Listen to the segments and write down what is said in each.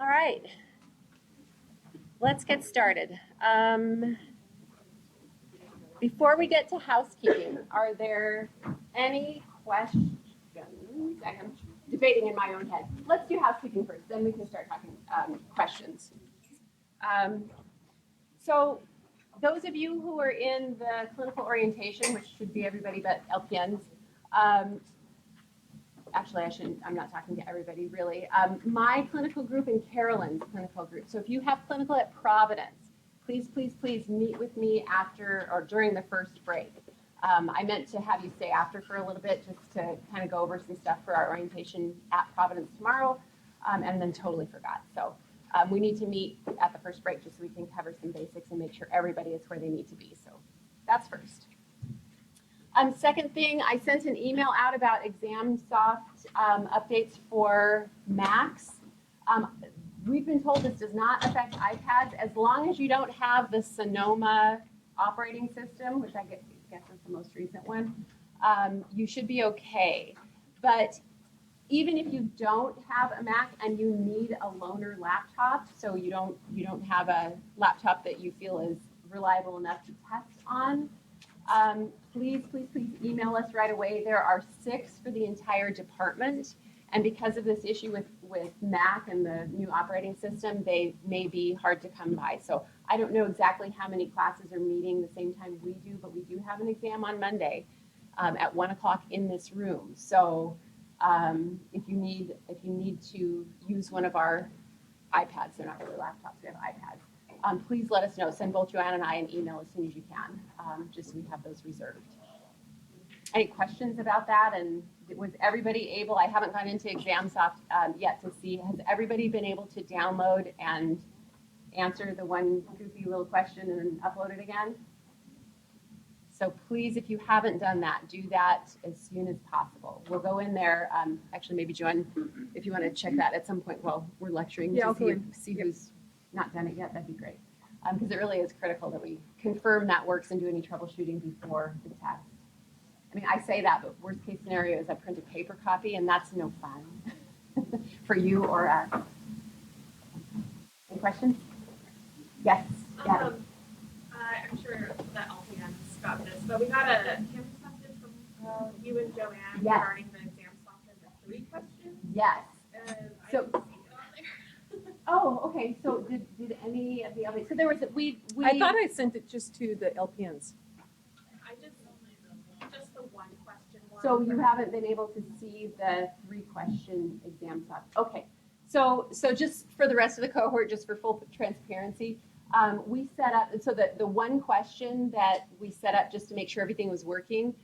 All right, let's get started. Before we get to housekeeping, are there any questions? I'm debating in my own head. Let's do housekeeping first, then we can start talking questions. So those of you who are in the clinical orientation, which should be everybody but LPNs, actually, I'm not talking to everybody really. My clinical group and Carolyn's clinical group. So if you have clinical at Providence, please, please, please meet with me after or during the first break. I meant to have you stay after for a little bit just to kind of go over some stuff for our orientation at Providence tomorrow, and then totally forgot. So we need to meet at the first break just so we can cover some basics and make sure everybody is where they need to be. So that's first. Second thing, I sent an email out about ExamSoft updates for Macs. We've been told this does not affect iPads as long as you don't have the Sonoma operating system, which I guess is the most recent one. You should be okay. But even if you don't have a Mac and you need a loaner laptop, so you don't have a laptop that you feel is reliable enough to test on, please, please, please email us right away. There are 6 for the entire department. And because of this issue with Mac and the new operating system, they may be hard to come by. So I don't know exactly how many classes are meeting the same time we do, but we do have an exam on Monday at 1 o'clock in this room. So if you need to use one of our iPads, they're not really laptops, we have iPads. Please let us know. Send both Joanne and I an email as soon as you can, just so we have those reserved. Any questions about that? And was everybody able, I haven't gone into ExamSoft yet to see, has everybody been able to download and answer the one goofy little question and then upload it again? So please, if you haven't done that, do that as soon as possible. We'll go in there. Actually, maybe Joanne, if you want to check that at some point while we're lecturing, yeah, to see who's not done it yet, that'd be great. Because it really is critical that we confirm that works and do any troubleshooting before the test. I mean, I say that, but worst case scenario is I print a paper copy, and that's no fun for you or us. Any questions? Yes. Yeah. I'm sure that LPNs got this, but we got a campus message from you and Joanne regarding the ExamSoft and the 3 questions. Yes. And so, I didn't see it on there. Oh, okay. So did any of the LPNs? So there was I thought I sent it just to the LPNs. I just the 1 question one. So you haven't been able to see the 3-question ExamSoft. Okay. So just for the rest of the cohort, just for full transparency, we set up, so the 1 question that we set up just to make sure everything was working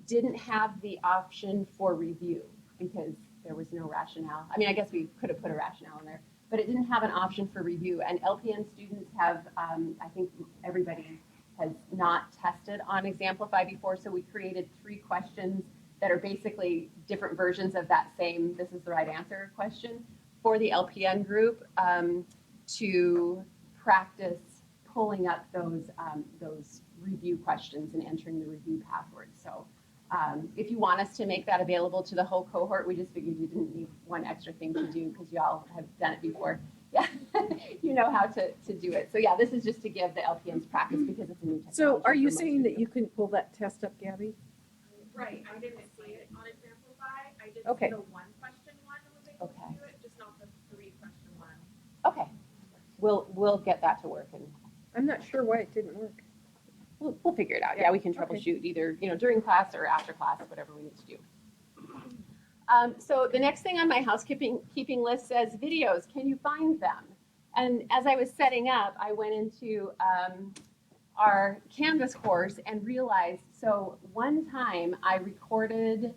didn't have the option for review because there was no rationale. I mean, I guess we could have put a rationale in there, but it didn't have an option for review. And LPN students have, I think everybody has not tested on Examplify before, so we created 3 questions that are basically different versions of that same "this is the right answer" question for the LPN group to practice pulling up those review questions and entering the review password. So if you want us to make that available to the whole cohort, we just figured you didn't need one extra thing to do because y'all have done it before. Yeah, you know how to do it. So yeah, this is just to give the LPNs practice because it's a new technology. So are you saying that you couldn't pull that test up, Gabby? Right, I didn't see it on Examplify. I did okay. see the 1 question one and was able to do it, just not the 3 question one. Okay, we'll get that to work, and I'm not sure why it didn't work. We'll figure it out. Yeah, we can troubleshoot either during class or after class, whatever we need to do. So the next thing on my housekeeping list says videos. Can you find them? And as I was setting up, I went into our Canvas course and realized, so one time I recorded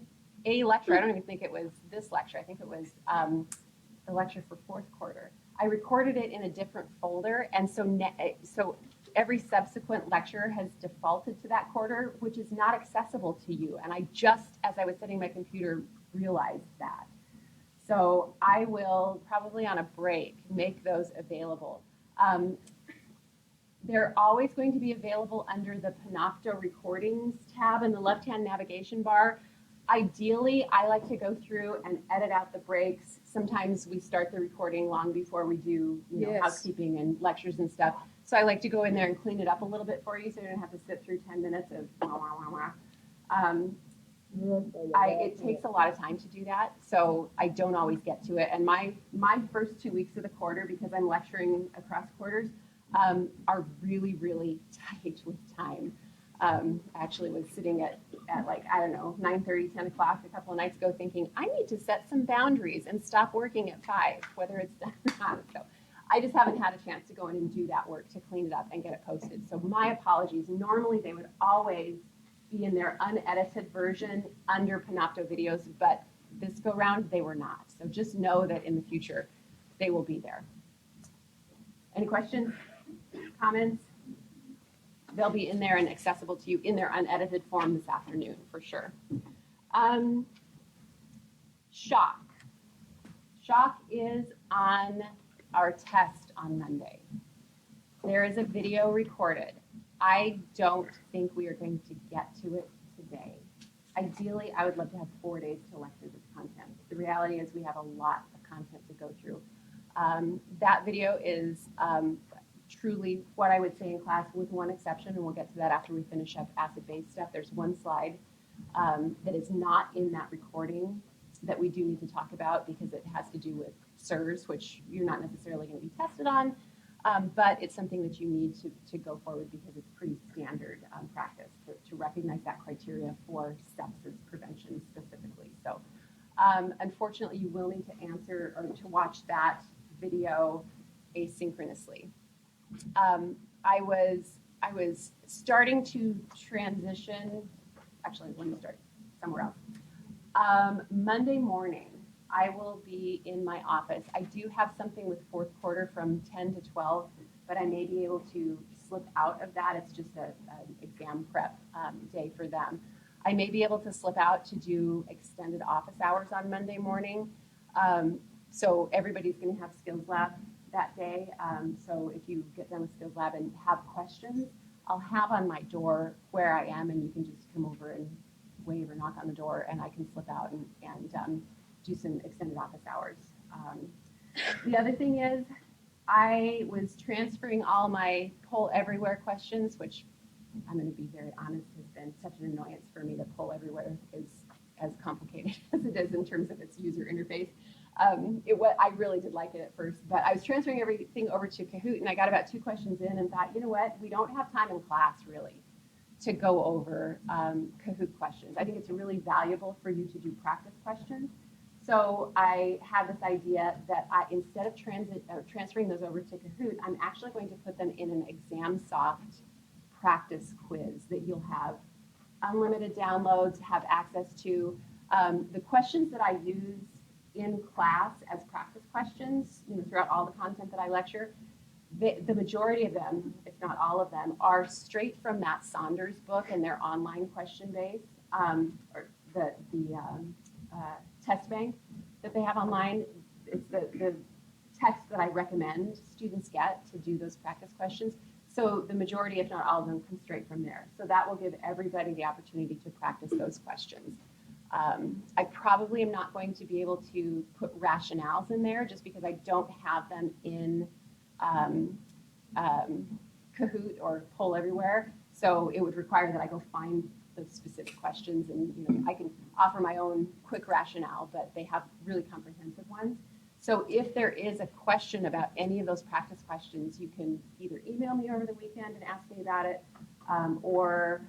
a lecture. I don't even think it was this lecture. I think it was the lecture for 4th quarter. I recorded it in a different folder, and so every subsequent lecture has defaulted to that quarter, which is not accessible to you. And I just, as I was setting my computer, realized that. So I will probably on a break make those available. They're always going to be available under the Panopto Recordings tab in the left-hand navigation bar. Ideally, I like to go through and edit out the breaks. Sometimes we start the recording long before we do, Yes. housekeeping and lectures and stuff. So I like to go in there and clean it up a little bit for you, so you don't have to sit through 10 minutes of wah, wah, wah, wah. It takes a lot of time to do that, so I don't always get to it. And my first 2 weeks of the quarter, because I'm lecturing across quarters, are really, really tight with time. I actually was sitting at like, I don't know, 9:30, 10 o'clock a couple of nights ago thinking, I need to set some boundaries and stop working at 5, whether it's done or not. So I just haven't had a chance to go in and do that work to clean it up and get it posted. So my apologies. Normally they would always be in their unedited version under Panopto videos, but this go round they were not. So just know that in the future they will be there. Any questions, comments? They'll be in there and accessible to you in their unedited form this afternoon for sure. Shock. Shock is on our test on Monday. There is a video recorded. I don't think we are going to get to it today. Ideally, I would love to have 4 days to lecture this content. The reality is we have a lot of content to go through. That video is truly what I would say in class, with one exception, and we'll get to that after we finish up acid-base stuff. There's one slide that is not in that recording that we do need to talk about because it has to do with SIRS, which you're not necessarily going to be tested on, but it's something that you need to go forward because it's pretty standard practice to recognize that criteria for sepsis prevention specifically. So unfortunately, you will need to answer or to watch that video asynchronously. I was starting to transition. Actually, let me start somewhere else. Monday morning, I will be in my office. I do have something with fourth quarter from 10 to 12, but I may be able to slip out of that. It's just an exam prep day for them. I may be able to slip out to do extended office hours on Monday morning. So everybody's going to have skills lab that day. So if you get done with skills lab and have questions, I'll have on my door where I am, and you can just come over and wave or knock on the door, and I can slip out and do some extended office hours. The other thing is, I was transferring all my poll everywhere questions, which I'm going to be very honest, has been such an annoyance for me. That poll everywhere is as complicated as it is in terms of its user interface. I really did like it at first, but I was transferring everything over to Kahoot, and I got about 2 questions in and thought, you know what, we don't have time in class really to go over Kahoot questions. I think it's really valuable for you to do practice questions. So I had this idea that instead of transferring those over to Kahoot, I'm actually going to put them in an ExamSoft practice quiz that you'll have unlimited downloads, have access to. The questions that I use in class as practice questions, throughout all the content that I lecture, the majority of them, if not all of them, are straight from Matt Saunders' book and their online question base, or the test bank that they have online. It's the text that I recommend students get to do those practice questions. So the majority, if not all of them, come straight from there. So that will give everybody the opportunity to practice those questions. I probably am not going to be able to put rationales in there just because I don't have them in Kahoot or Poll Everywhere. So it would require that I go find those specific questions, and I can offer my own quick rationale, but they have really comprehensive ones. So if there is a question about any of those practice questions, you can either email me over the weekend and ask me about it, or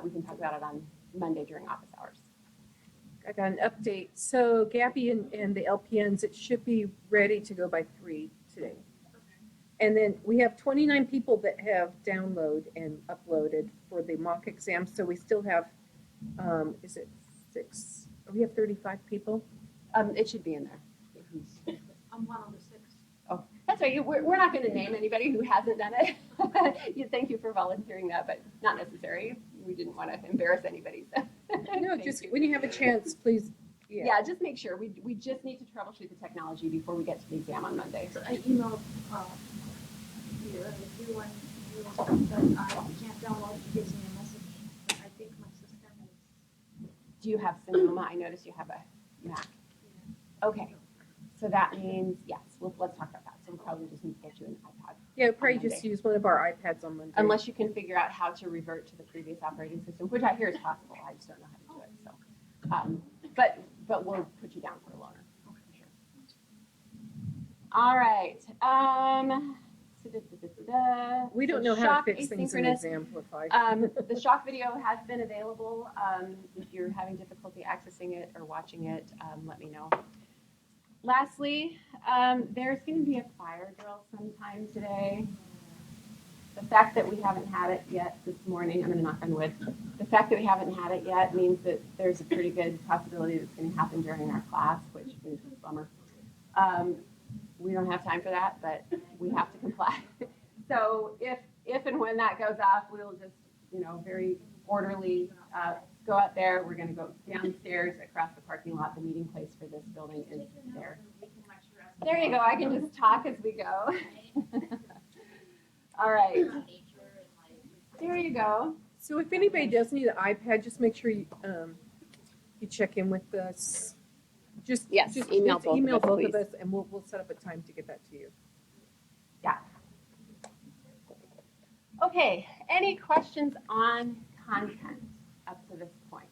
we can talk about it on Monday during office hours. I got an update. So Gabby and the LPNs, it should be ready to go by 3 today. And then we have 29 people that have downloaded and uploaded for the mock exam. So we still have, is it 6? We have 35 people. It should be in there. I'm one of the 6. Oh, that's right. We're not going to name anybody who hasn't done it. Thank you for volunteering that, but not necessary. We didn't want to embarrass anybody. So. No, just when you have a chance, please. Yeah, just make sure. We just need to troubleshoot the technology before we get to the exam on Monday. So I emailed here, if you want that I can't download, it gives me a message. But I think my system is Do you have Sonoma? I noticed you have a Mac. Okay, so that means, yes, let's talk about that. So we'll probably just need to get you an iPad. Yeah, probably Monday. just use one of our iPads on Monday. Unless you can figure out how to revert to the previous operating system, which I hear is possible. I just don't know how to do it. So, but we'll put you down for a loaner. For sure. All right. We don't know how to fix things in Exemplify. The shock video has been available. If you're having difficulty accessing it or watching it, let me know. Lastly, there's going to be a fire drill sometime today. The fact that we haven't had it yet this morning, I'm going to knock on wood. The fact that we haven't had it yet means that there's a pretty good possibility that it's going to happen during our class, which is a bummer. We don't have time for that, but we have to comply. So if and when that goes off, we'll just, very orderly go out there. We're going to go downstairs across the parking lot. The meeting place for this building is there. There you go. I can just talk as we go. All right. There you go. So if anybody does need an iPad, just make sure you check in with us. Just email both of us, and we'll set up a time to get that to you. Yeah. Okay. Any questions on content up to this point?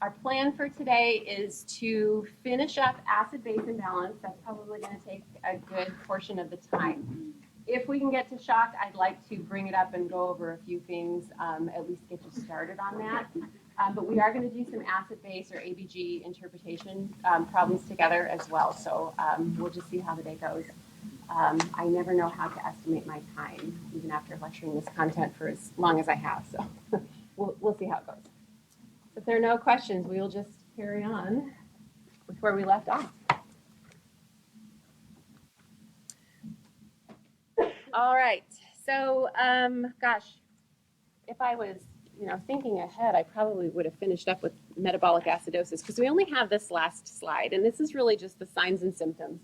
Our plan for today is to finish up acid-base imbalance. That's probably going to take a good portion of the time. If we can get to shock, I'd like to bring it up and go over a few things, at least get you started on that. But we are going to do some acid-base or ABG interpretation problems together as well. So we'll just see how the day goes. I never know how to estimate my time, even after lecturing this content for as long as I have. So we'll see how it goes. If there are no questions, we will just carry on with where we left off. All right. So, gosh, if I was, thinking ahead, I probably would have finished up with metabolic acidosis because we only have this last slide, and this is really just the signs and symptoms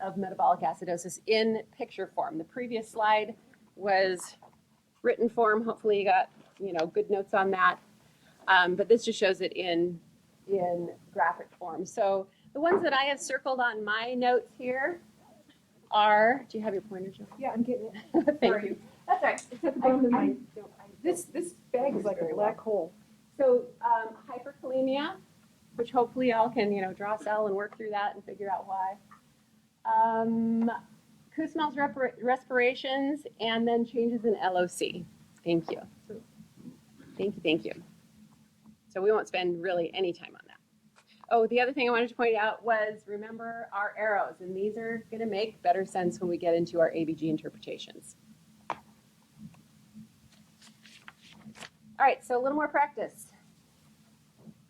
of metabolic acidosis in picture form. The previous slide was written form. Hopefully, you got good notes on that. But this just shows it in graphic form. So the ones that I have circled on my notes here are, do you have your pointer, Joe? Yeah, I'm getting it. Thank you. That's right. It's at the bottom of my. This bag is like a black hole. So hyperkalemia, which hopefully y'all can draw a cell and work through that and figure out why. Kussmaul's respirations, and then changes in LOC. Thank you. Thank you. So we won't spend really any time on that. Oh, the other thing I wanted to point out was, remember our arrows, and these are going to make better sense when we get into our ABG interpretations. All right, so a little more practice.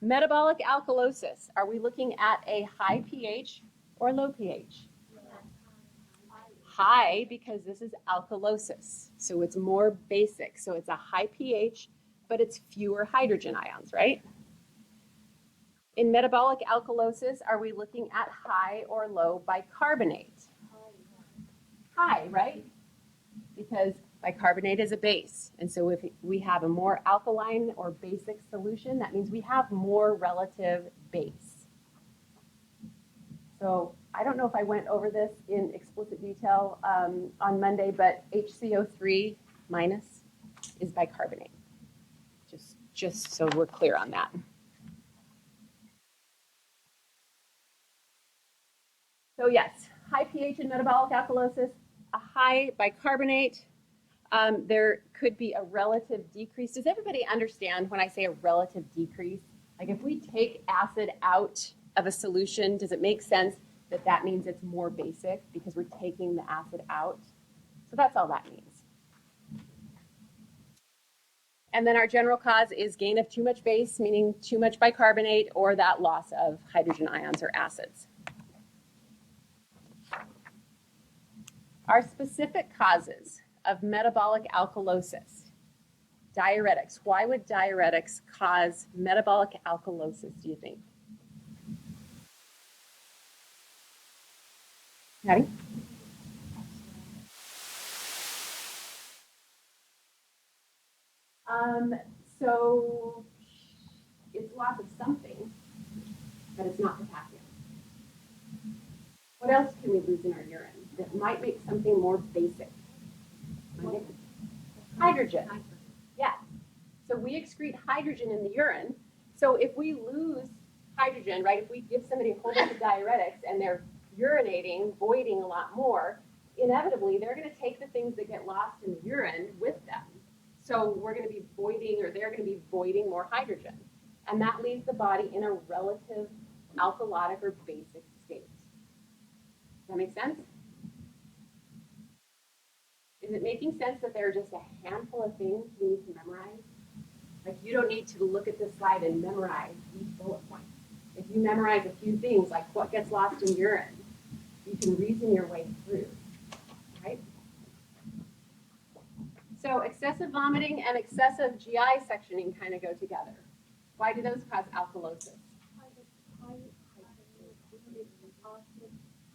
Metabolic alkalosis. Are we looking at a high pH or low pH? High, because this is alkalosis. So it's more basic. So it's a high pH, but it's fewer hydrogen ions, right? In metabolic alkalosis, are we looking at high or low bicarbonate? High, right? Because bicarbonate is a base. And so if we have a more alkaline or basic solution, that means we have more relative base. So I don't know if I went over this in explicit detail on Monday, but HCO3 minus is bicarbonate. Just so we're clear on that. So yes, high pH in metabolic alkalosis, a high bicarbonate. There could be a relative decrease. Does everybody understand when I say a relative decrease? Like if we take acid out of a solution, does it make sense that that means it's more basic because we're taking the acid out? So that's all that means. And then our general cause is gain of too much base, meaning too much bicarbonate, or that loss of hydrogen ions or acids. Our specific causes of metabolic alkalosis. Diuretics. Why would diuretics cause metabolic alkalosis, do you think? Patty? So it's lots of something, but it's not potassium. What else can we lose in our urine that might make something more basic? Hydrogen. Yes. So we excrete hydrogen in the urine. So if we lose hydrogen, right, if we give somebody a whole bunch of diuretics and they're urinating, voiding a lot more, inevitably they're going to take the things that get lost in the urine with them. So we're going to be voiding, or they're going to be voiding more hydrogen. And that leaves the body in a relative alkalotic or basic state. Does that make sense? Is it making sense that there are just a handful of things we need to memorize? Like, you don't need to look at this slide and memorize each bullet point. If you memorize a few things, like what gets lost in urine, you can reason your way through, right? So excessive vomiting and excessive GI sectioning kind of go together. Why do those cause alkalosis?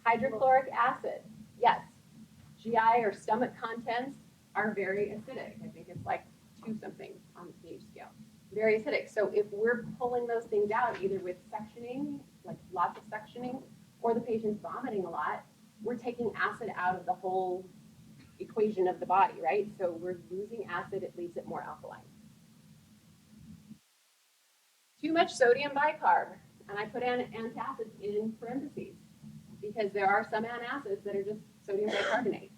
Hydrochloric acid, yes. GI or stomach contents are very acidic. I think it's like 2 something on the pH scale. Very acidic. So if we're pulling those things out, either with sectioning, like lots of sectioning, or the patient's vomiting a lot, we're taking acid out of the whole equation of the body, right? So we're losing acid, it leaves it more alkaline. Too much sodium bicarb, and I put antacids in parentheses because there are some antacids that are just sodium bicarbonate.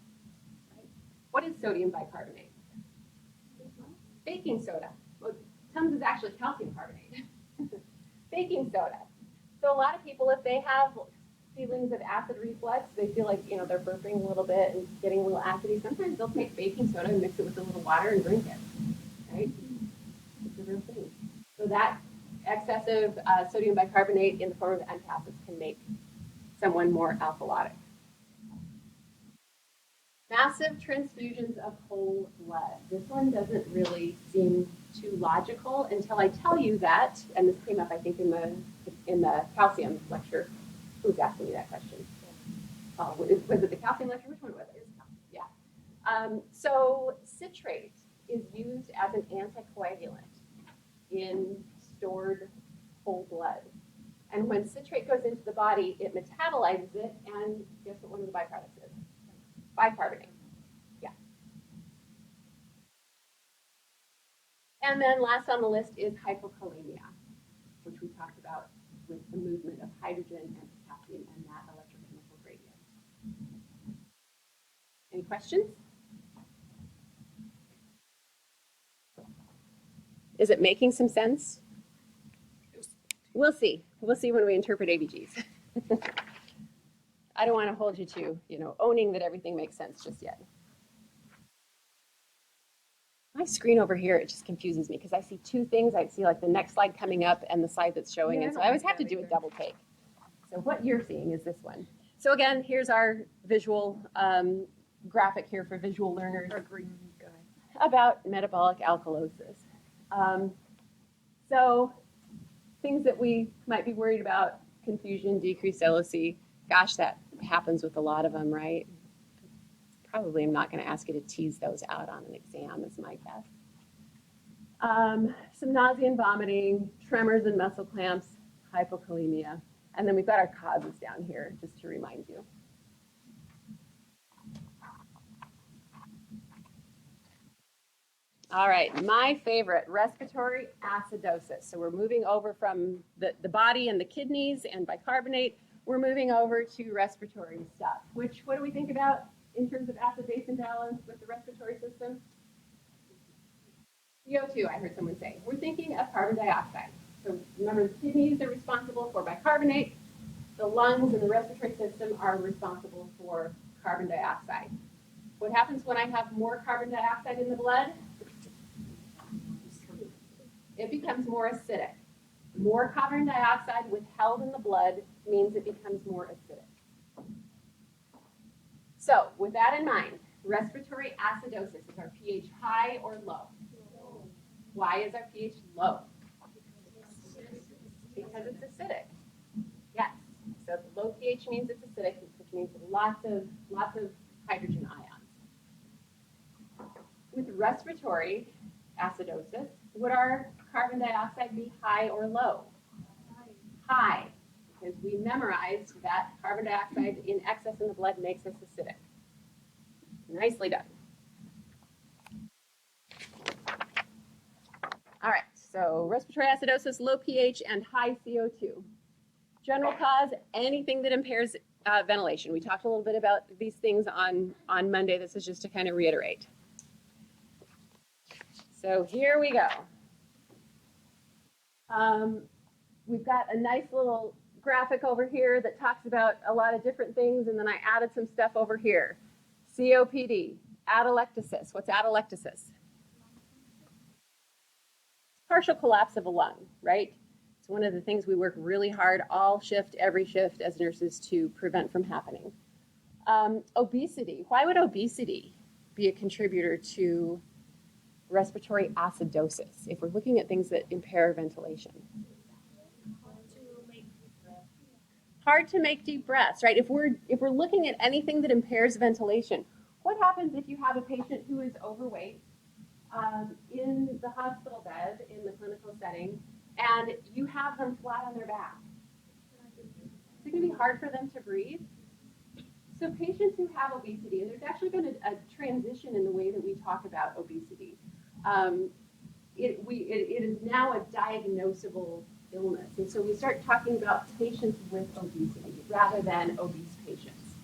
Right? What is sodium bicarbonate? Baking soda. Well, Tums is actually calcium carbonate. Baking soda. So a lot of people, if they have feelings of acid reflux, they feel like, they're burping a little bit and getting a little acidy. Sometimes they'll take baking soda and mix it with a little water and drink it. Right? It's a real thing. So that excessive sodium bicarbonate in the form of antacids can make someone more alkalotic. Massive transfusions of whole blood. This one doesn't really seem too logical until I tell you that, and this came up, I think, in the calcium lecture. Who's asking me that question? Oh, was it the calcium lecture? Which one was it? Yeah. So citrate is used as an anticoagulant in stored whole blood. And when citrate goes into the body, it metabolizes it, and guess what one of the byproducts is? Bicarbonate. Yeah. And then last on the list is hypokalemia, which we talked about with the movement of hydrogen and potassium and that electrochemical gradient. Any questions? Is it making some sense? We'll see. We'll see when we interpret ABGs. I don't want to hold you to, owning that everything makes sense just yet. My screen over here, it just confuses me because I see 2 things. I see like the next slide coming up and the slide that's showing it. So I always have to do a double take. So what you're seeing is this one. So again, here's our visual graphic here for visual learners. Our green guy. About metabolic alkalosis. So things that we might be worried about: confusion, decreased LOC. Gosh, that happens with a lot of them, right? Probably I'm not going to ask you to tease those out on an exam, is my guess. Some nausea and vomiting, tremors and muscle clamps, hypokalemia. And then we've got our causes down here, just to remind you. All right, my favorite, respiratory acidosis. So we're moving over from the body and the kidneys and bicarbonate. We're moving over to respiratory stuff, which, what do we think about in terms of acid-base imbalance with the respiratory system? CO2, I heard someone say. We're thinking of carbon dioxide. So remember, the kidneys are responsible for bicarbonate. The lungs and the respiratory system are responsible for carbon dioxide. What happens when I have more carbon dioxide in the blood? It becomes more acidic. More carbon dioxide withheld in the blood means it becomes more acidic. So with that in mind, respiratory acidosis, is our pH high or low? Why is our pH low? Because it's acidic. Yes. So the low pH means it's acidic, which means lots of hydrogen ions. With respiratory acidosis, Would our carbon dioxide be high or low? High, because we memorized that carbon dioxide in excess in the blood makes us acidic. Nicely done. All right, so respiratory acidosis, low pH, and high CO2. General cause, anything that impairs ventilation. We talked a little bit about these things on Monday. This is just to kind of reiterate. So here we go. We've got a nice little graphic over here that talks about a lot of different things, and then I added some stuff over here. COPD, atelectasis. What's atelectasis? Partial collapse of a lung, right? It's one of the things we work really hard all shift, every shift as nurses to prevent from happening. Obesity. Why would obesity be a contributor to respiratory acidosis if we're looking at things that impair ventilation? Hard to make deep breaths, right? If we're looking at anything that impairs ventilation, what happens if you have a patient who is overweight in the hospital bed in the clinical setting, and you have them flat on their back? Is it going to be hard for them to breathe? So patients who have obesity, and there's actually been a transition in the way that we talk about obesity. It is now a diagnosable illness, and so we start talking about patients with obesity rather than obese patients.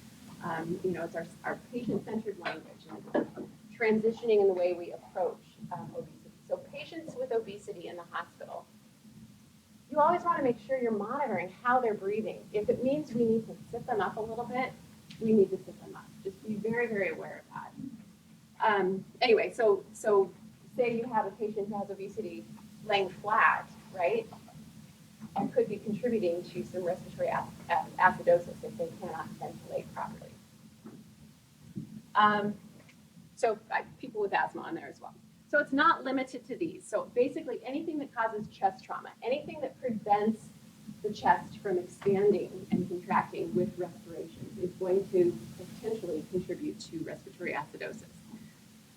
It's our patient-centered language, and transitioning in the way we approach obesity. So patients with obesity in the hospital, you always want to make sure you're monitoring how they're breathing. If it means we need to sit them up a little bit, we need to sit them up. Just be very, very aware of that. Anyway, so say you have a patient who has obesity laying flat, right? And could be contributing to some respiratory acidosis if they cannot ventilate properly. People with asthma on there as well. So it's not limited to these. So basically anything that causes chest trauma, anything that prevents the chest from expanding and contracting with respiration is going to potentially contribute to respiratory acidosis.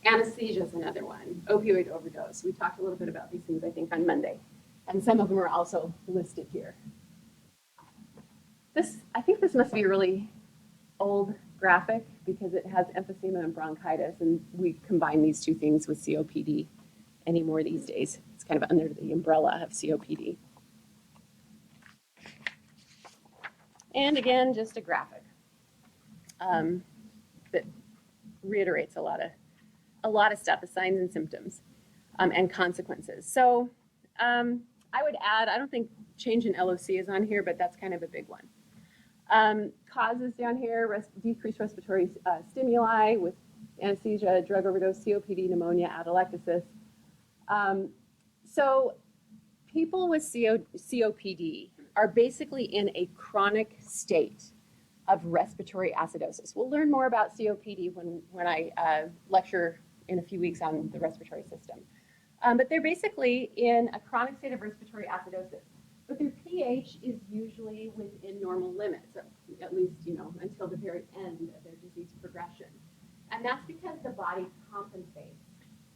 Anesthesia is another one. Opioid overdose. We talked a little bit about these things, I think, on Monday. And some of them are also listed here. I think this must be a really old graphic because it has emphysema and bronchitis, and we combine these two things with COPD anymore these days. It's kind of under the umbrella of COPD. And again, just a graphic that reiterates a lot of stuff, the signs and symptoms and consequences. So I would add, I don't think change in LOC is on here, but that's kind of a big one. Causes down here, decreased respiratory stimuli with anesthesia, drug overdose, COPD, pneumonia, atelectasis. So people with COPD are basically in a chronic state of respiratory acidosis. We'll learn more about COPD when I lecture in a few weeks on the respiratory system. But they're basically in a chronic state of respiratory acidosis. But their pH is usually within normal limits, at least, until the very end of their disease progression. And that's because the body compensates.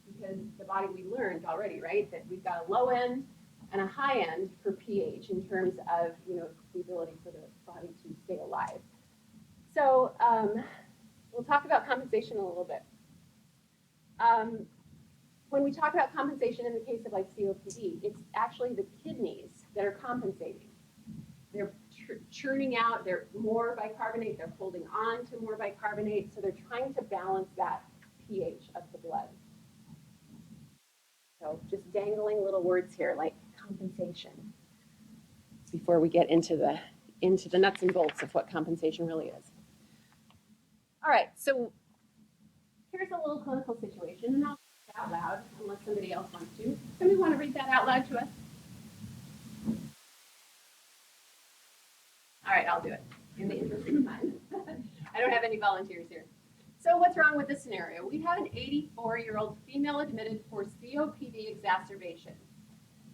Because the body, we learned already, right, that we've got a low end and a high end for pH in terms of, the ability for the body to stay alive. So we'll talk about compensation a little bit. When we talk about compensation in the case of like COPD, it's actually the kidneys that are compensating. They're churning out, they're more bicarbonate, they're holding on to more bicarbonate, so they're trying to balance that pH of the blood. So just dangling little words here like compensation before we get into the nuts and bolts of what compensation really is. All right, so here's a little clinical situation, and I'll read it out loud unless somebody else wants to. Somebody want to read that out loud to us? All right, I'll do it in the interest of time. I don't have any volunteers here. So what's wrong with this scenario? We have an 84-year-old female admitted for COPD exacerbation.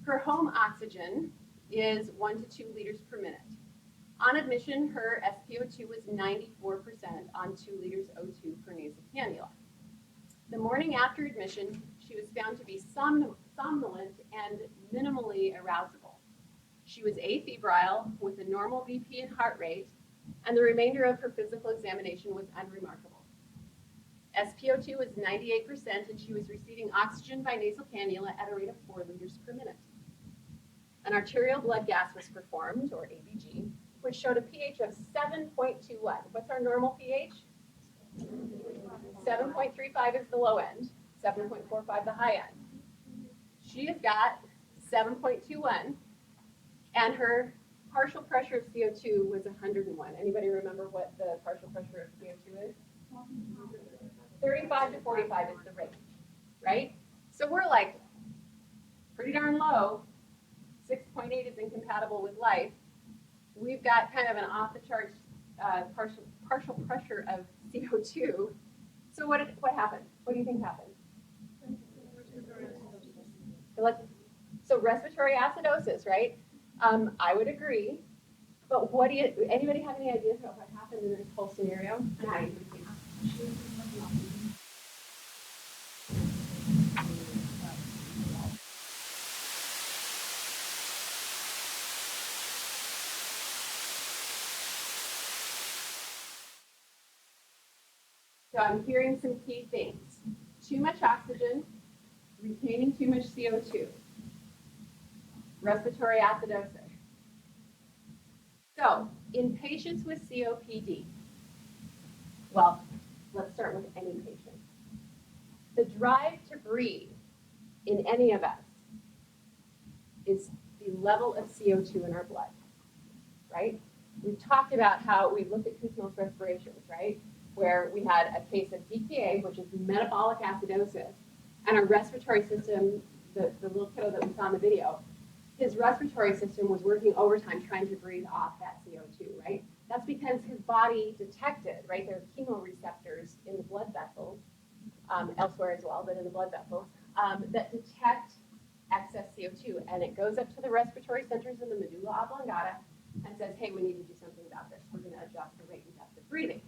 Her home oxygen is 1 to 2 liters per minute. On admission, her SpO2 was 94% on 2 liters O2 per nasal cannula. The morning after admission, she was found to be somnolent and minimally arousable. She was afebrile with a normal BP and heart rate, and the remainder of her physical examination was unremarkable. SpO2 was 98%, and she was receiving oxygen by nasal cannula at a rate of 4 liters per minute. An arterial blood gas was performed, or ABG, which showed a pH of 7.21. What's our normal pH? 7.35 is the low end, 7.45 the high end. She has got 7.21, and her partial pressure of CO2 was 101. Anybody remember what the partial pressure of CO2 is? 35 to 45 is the range, right? So we're like pretty darn low. 6.8 is incompatible with life. We've got kind of an off-the-charts partial pressure of CO2. So what happened? What do you think happened? So respiratory acidosis, right? I would agree. But anybody have any ideas about what happened in this whole scenario? So I'm hearing some key things. Too much oxygen, retaining too much CO2, respiratory acidosis. So in patients with COPD, well, let's start with any patient. The drive to breathe in any of us is the level of CO2 in our blood, right? We've talked about how we looked at Kussmaul's respirations, right? Where we had a case of DKA, which is metabolic acidosis, and our respiratory system, the little kiddo that we saw in the video, his respiratory system was working overtime trying to breathe off that CO2, right? That's because his body detected, right? There are chemoreceptors in the blood vessels, elsewhere as well, but in the blood vessels, that detect excess CO2, and it goes up to the respiratory centers in the medulla oblongata and says, hey, we need to do something about this. We're going to adjust the rate and depth of breathing.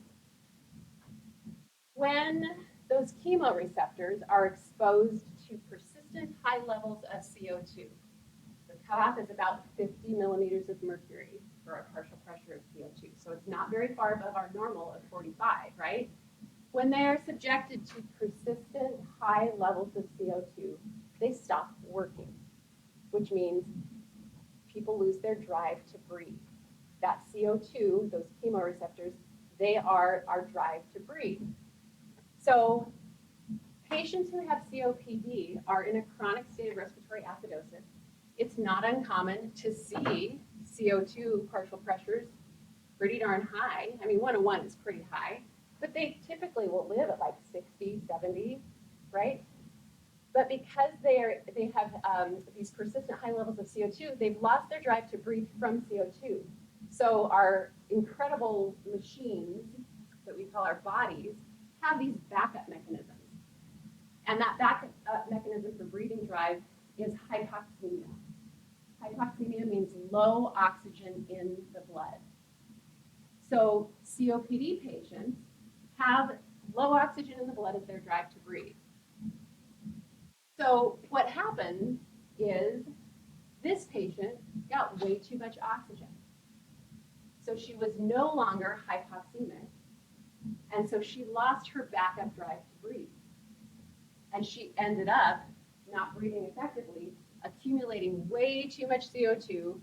When those chemoreceptors are exposed to persistent high levels of CO2, the cutoff is about 50 millimeters of mercury for a partial pressure of CO2. So it's not very far above our normal of 45, right? When they are subjected to persistent high levels of CO2, they stop working, which means people lose their drive to breathe. That CO2, those chemoreceptors, they are our drive to breathe. So patients who have COPD are in a chronic state of respiratory acidosis. It's not uncommon to see CO2 partial pressures pretty darn high. I mean, 101 is pretty high, but they typically will live at like 60, 70, right? But because they have these persistent high levels of CO2, they've lost their drive to breathe from CO2. So our incredible machines that we call our bodies have these backup mechanisms. And that backup mechanism for breathing drive is hypoxemia. Hypoxemia means low oxygen in the blood. So COPD patients have low oxygen in the blood as their drive to breathe. So what happened is this patient got way too much oxygen. So she was no longer hypoxemic, and so she lost her backup drive to breathe. And she ended up not breathing effectively, accumulating way too much CO2,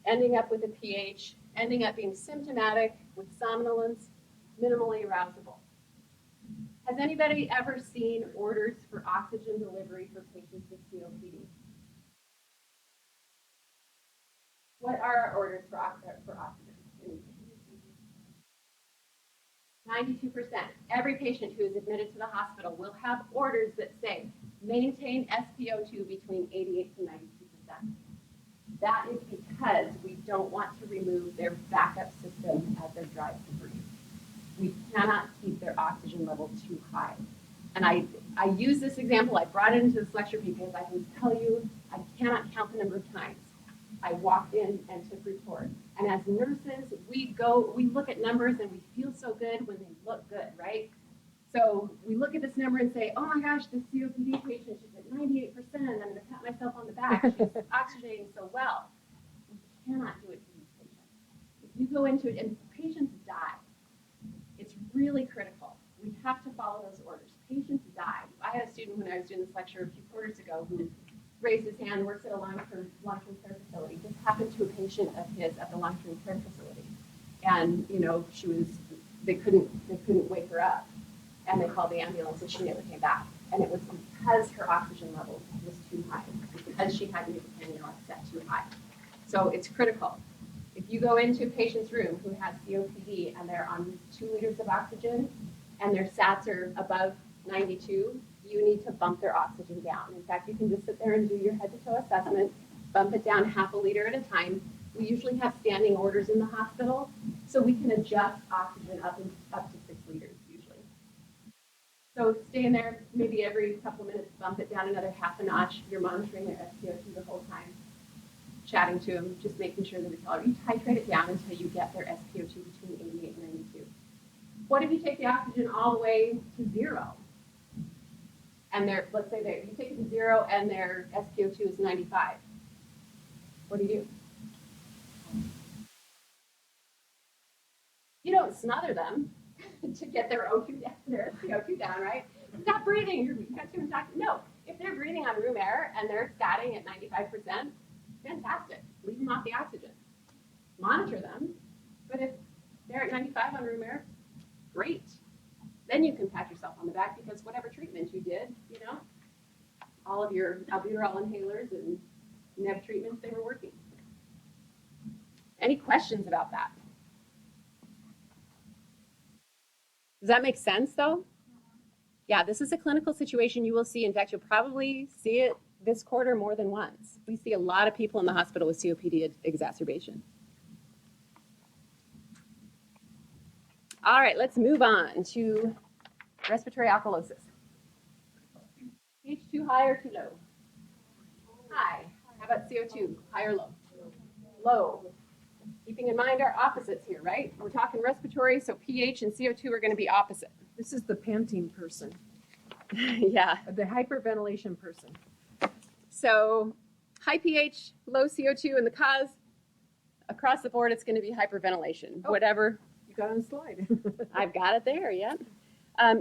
ending up with a pH, ending up being symptomatic with somnolence, minimally arousable. Has anybody ever seen orders for oxygen delivery for patients with COPD? What are our orders for oxygen? 92%. Every patient who is admitted to the hospital will have orders that say, maintain SpO2 between 88 to 92%. That is because we don't want to remove their backup system as their drive to breathe. We cannot keep their oxygen level too high. And I use this example, I brought it into this lecture because I can tell you, I cannot count the number of times I walked in and took report. And as nurses, we look at numbers and we feel so good when they look good, right? So we look at this number and say, oh my gosh, this COPD patient is 98%, I'm going to pat myself on the back. She's oxygenating so well. We cannot do it for these patients. If you go into it, and patients die, it's really critical. We have to follow those orders. Patients die. I had a student when I was doing this lecture a few quarters ago who raised his hand, works at a long-term care facility. This happened to a patient of his at the long-term care facility. And, you know, they couldn't wake her up. And they called the ambulance and she never came back. And it was because her oxygen level was too high, because she had nicotine set too high. So it's critical. If you go into a patient's room who has COPD and they're on 2 liters of oxygen and their SATs are above 92, you need to bump their oxygen down. In fact, you can just sit there and do your head-to-toe assessment, bump it down ½ a liter at a time. We usually have standing orders in the hospital, so we can adjust oxygen up to 6 liters usually. So stay in there, maybe every couple of minutes, bump it down another ½ a notch. You're monitoring their SpO2 the whole time, chatting to them, just making sure that it's all right. You titrate it down until you get their SpO2 between 88 and 92. What if you take the oxygen all the way to 0? And let's say you take it to 0 and their SpO2 is 95. What do? You don't smother them to get their O2 down, their CO2 down, right? Stop breathing. You've got too much oxygen. No, if they're breathing on room air and they're statting at 95%, fantastic. Leave them off the oxygen. Monitor them. But if they're at 95 on room air, great. Then you can pat yourself on the back because whatever treatment you did, you know, all of your albuterol inhalers and NEB treatments, they were working. Any questions about that? Does that make sense, though? Yeah, this is a clinical situation you will see. In fact, you'll probably see it this quarter more than once. We see a lot of people in the hospital with COPD exacerbation. All right, let's move on to respiratory alkalosis. pH too high or too low? High. How about CO2? High or low? Low. Keeping in mind our opposites here, right? We're talking respiratory, so pH and CO2 are going to be opposite. This is the panting person, Yeah. the hyperventilation person. So high pH, low CO2, and the cause, across the board, it's going to be hyperventilation. Oh. Whatever. You got on the slide. I've got it there, yeah.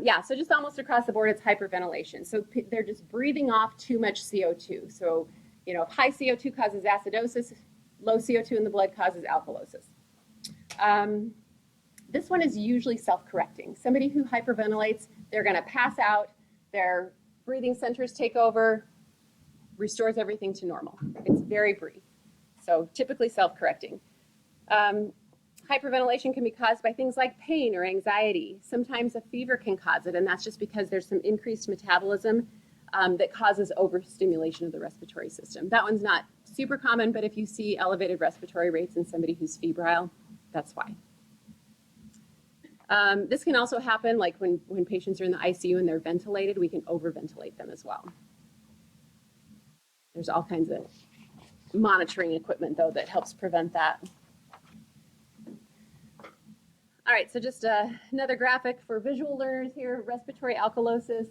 Yeah, so just almost across the board, it's hyperventilation. So they're just breathing off too much CO2. So, you know, high CO2 causes acidosis, low CO2 in the blood causes alkalosis. This one is usually self-correcting. Somebody who hyperventilates, they're going to pass out, their breathing centers take over, restores everything to normal. It's very brief. So typically self-correcting. Hyperventilation can be caused by things like pain or anxiety. Sometimes a fever can cause it, and that's just because there's some increased metabolism that causes overstimulation of the respiratory system. That one's not super common, but if you see elevated respiratory rates in somebody who's febrile, that's why. This can also happen like when patients are in the ICU and they're ventilated, we can overventilate them as well. There's all kinds of monitoring equipment, though, that helps prevent that. All right, so just another graphic for visual learners here, respiratory alkalosis.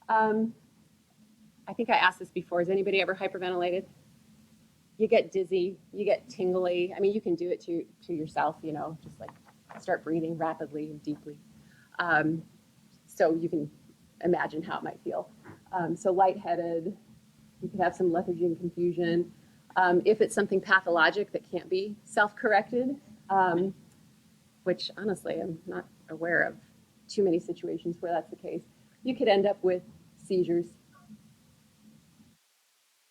I think I asked this before. Has anybody ever hyperventilated? You get dizzy, you get tingly. I mean, you can do it to yourself, you know, just like start breathing rapidly and deeply. So you can imagine how it might feel. So lightheaded, you could have some lethargy and confusion. If it's something pathologic that can't be self-corrected, which honestly I'm not aware of too many situations where that's the case, you could end up with seizures.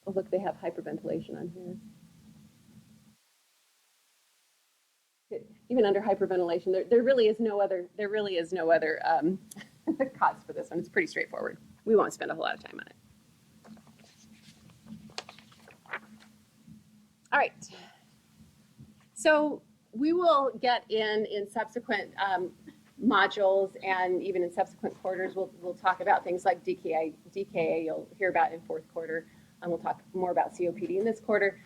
Oh, look, they have hyperventilation on here. Even under hyperventilation, there really is no other cause for this one. It's pretty straightforward. We won't spend a whole lot of time on it. All right. So we will get in subsequent modules and even in subsequent quarters, we'll talk about things like DKA you'll hear about in fourth quarter. And we'll talk more about COPD in this quarter.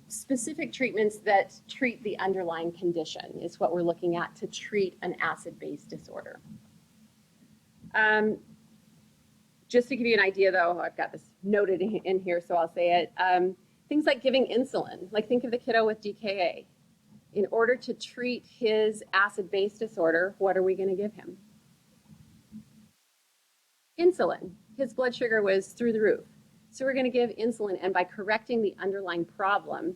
Specific treatments that treat the underlying condition is what we're looking at to treat an acid-base disorder. Just to give you an idea, though, I've got this noted in here, so I'll say it. Things like giving insulin, like think of the kiddo with DKA. In order to treat his acid-base disorder, what are we going to give him? Insulin. His blood sugar was through the roof. So we're going to give insulin, and by correcting the underlying problem,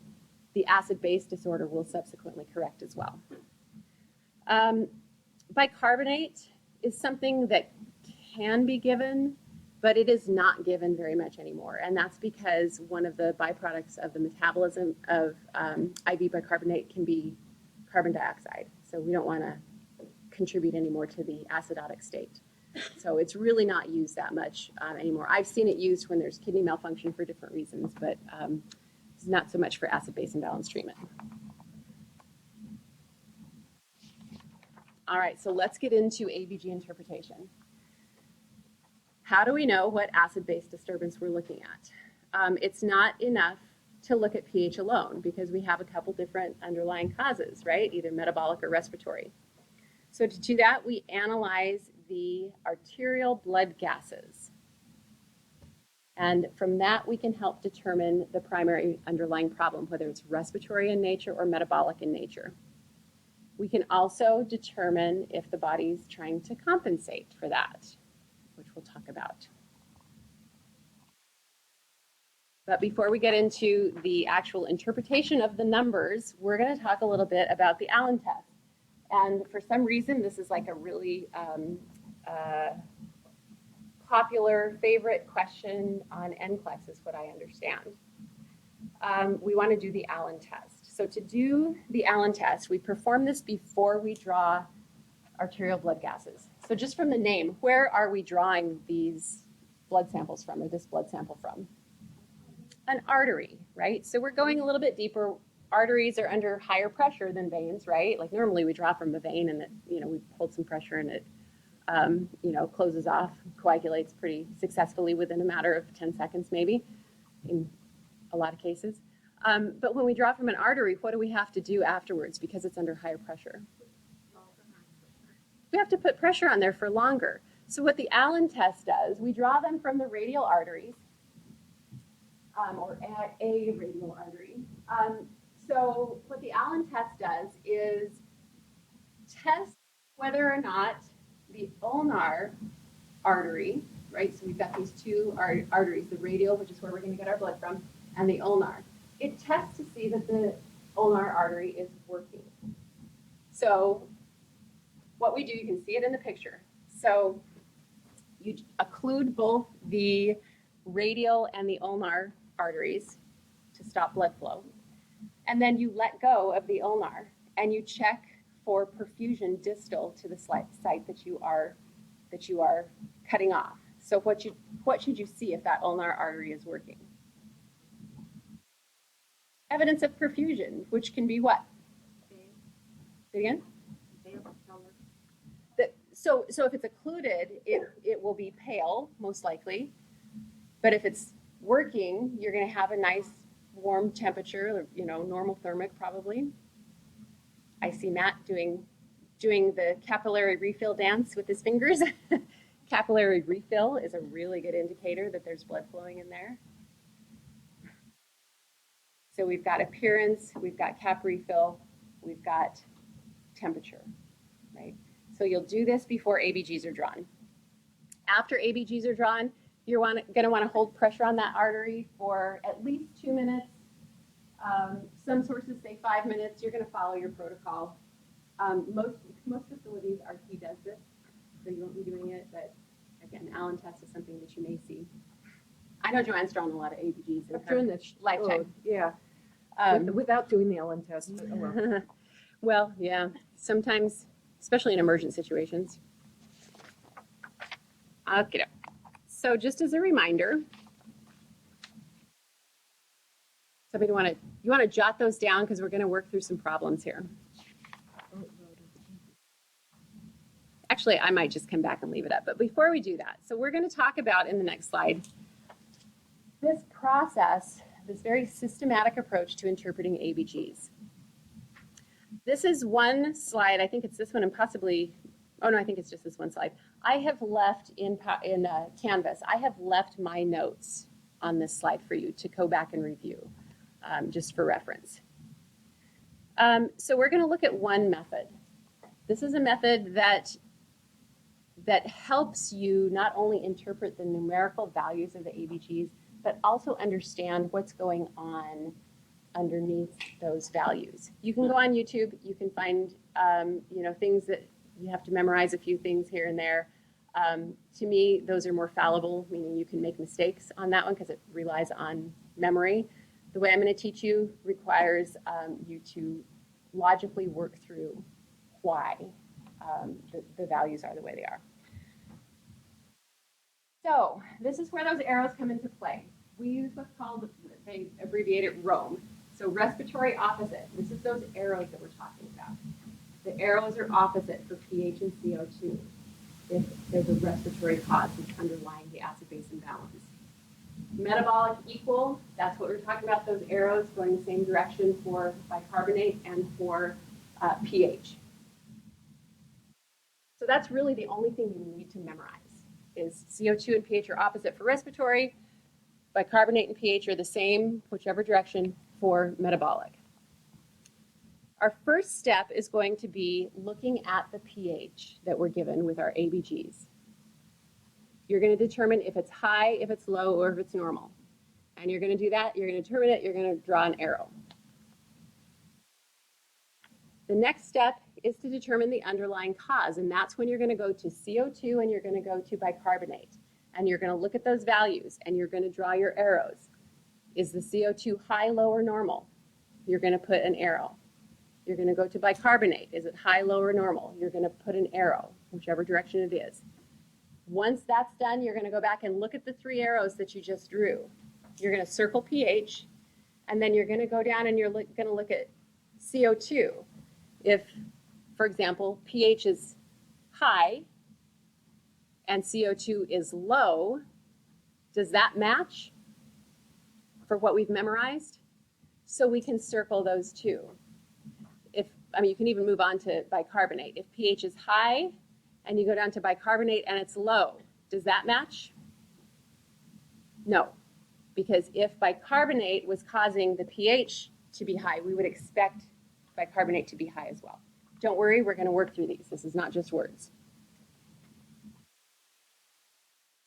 the acid-base disorder will subsequently correct as well. Bicarbonate is something that can be given, but it is not given very much anymore. And that's because one of the byproducts of the metabolism of IV bicarbonate can be carbon dioxide. So we don't want to contribute anymore to the acidotic state. So it's really not used that much anymore. I've seen it used when there's kidney malfunction for different reasons, but it's not so much for acid-base imbalance treatment. All right, so let's get into ABG interpretation. How do we know what acid-base disturbance we're looking at? It's not enough to look at pH alone because we have a couple different underlying causes, right? Either metabolic or respiratory. So to do that, we analyze the arterial blood gases. And from that, we can help determine the primary underlying problem, whether it's respiratory in nature or metabolic in nature. We can also determine if the body's trying to compensate for that, which we'll talk about. But before we get into the actual interpretation of the numbers, we're going to talk a little bit about the Allen test. And for some reason, this is like a really popular favorite question on NCLEX is what I understand. We want to do the Allen test. So to do the Allen test, we perform this before we draw arterial blood gases. So just from the name, where are we drawing these blood samples from, or this blood sample from? An artery, right? So we're going a little bit deeper. Arteries are under higher pressure than veins, right? Like normally we draw from a vein and it, we hold some pressure and it, closes off, coagulates pretty successfully within a matter of 10 seconds maybe, in a lot of cases. But when we draw from an artery, what do we have to do afterwards because it's under higher pressure? We have to put pressure on there for longer. So what the Allen test does, we draw them from the radial arteries, or at a radial artery. So what the Allen test does is test whether or not the ulnar artery, right? So we've got these two arteries, the radial, which is where we're going to get our blood from, and the ulnar. It tests to see that the ulnar artery is working. So what we do, you can see it in the picture. So you occlude both the radial and the ulnar arteries to stop blood flow. And then you let go of the ulnar and you check for perfusion distal to the site that you are cutting off. So what should you see if that ulnar artery is working? Evidence of perfusion, which can be what? Say it again? So if it's occluded, it will be pale, most likely. But if it's working, you're going to have a nice warm temperature, normal thermic probably. I see Matt doing the capillary refill dance with his fingers. Capillary refill is a really good indicator that there's blood flowing in there. So we've got appearance, we've got cap refill, we've got temperature, right? So you'll do this before ABGs are drawn. After ABGs are drawn, you're going to want to hold pressure on that artery for at least 2 minutes. Some sources say 5 minutes. You're going to follow your protocol. Most facilities, RT does this, so you won't be doing it. But again, Allen test is something that you may see. I know Joanne's drawn a lot of ABGs in her lifetime. Yeah, without doing the Allen test. But, oh well. Well, yeah, sometimes, especially in emergent situations. Okay. So just as a reminder, you want to jot those down because we're going to work through some problems here. Actually, I might just come back and leave it up. But before we do that, so we're going to talk about in the next slide this process, this very systematic approach to interpreting ABGs. This is one slide, I think it's this one and possibly Oh no, I think it's just this one slide. I have left in Canvas, I have left my notes on this slide for you to go back and review, just for reference. So we're going to look at one method. This is a method that helps you not only interpret the numerical values of the ABGs, but also understand what's going on underneath those values. You can go on YouTube, you can find things that you have to memorize a few things here and there. To me, those are more fallible, meaning you can make mistakes on that one because it relies on memory. The way I'm going to teach you requires you to logically work through why the values are the way they are. So this is where those arrows come into play. We use what's called, they abbreviate it ROAM. So respiratory opposite. This is those arrows that we're talking about. The arrows are opposite for pH and CO2 if there's a respiratory cause that's underlying the acid-base imbalance. Metabolic equal, that's what we're talking about, those arrows going the same direction for bicarbonate and for pH. So that's really the only thing you need to memorize, is CO2 and pH are opposite for respiratory, bicarbonate and pH are the same, whichever direction, for metabolic. Our first step is going to be looking at the pH that we're given with our ABGs. You're going to determine if it's high, if it's low, or if it's normal. And you're going to do that, you're going to determine it, you're going to draw an arrow. The next step is to determine the underlying cause, and that's when you're going to go to CO2 and you're going to go to bicarbonate. And you're going to look at those values and you're going to draw your arrows. Is the CO2 high, low, or normal? You're going to put an arrow. You're going to go to bicarbonate. Is it high, low, or normal? You're going to put an arrow, whichever direction it is. Once that's done, you're going to go back and look at the three arrows that you just drew. You're going to circle pH, and then you're going to go down and you're going to look at CO2. If, for example, pH is high and CO2 is low, does that match for what we've memorized? So we can circle those two. You can even move on to bicarbonate. If pH is high and you go down to bicarbonate and it's low, does that match? No, because if bicarbonate was causing the pH to be high, we would expect bicarbonate to be high as well. Don't worry, we're going to work through these. This is not just words.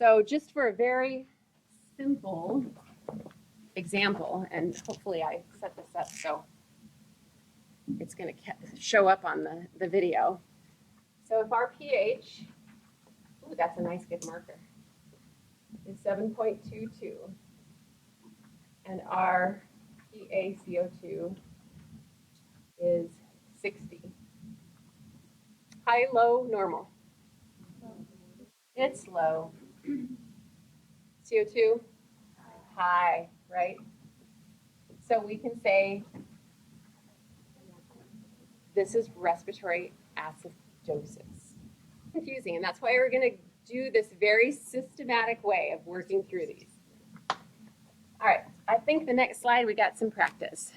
So just for a very simple example, and hopefully I set this up so it's going to show up on the video. So if our pH, ooh, that's a nice good marker, is 7.22, and our PaCO2 is 60. High, low, normal. It's low. CO2? High, right? So we can say this is respiratory acidosis. Confusing, and that's why we're going to do this very systematic way of working through these. All right, I think the next slide we got some practice.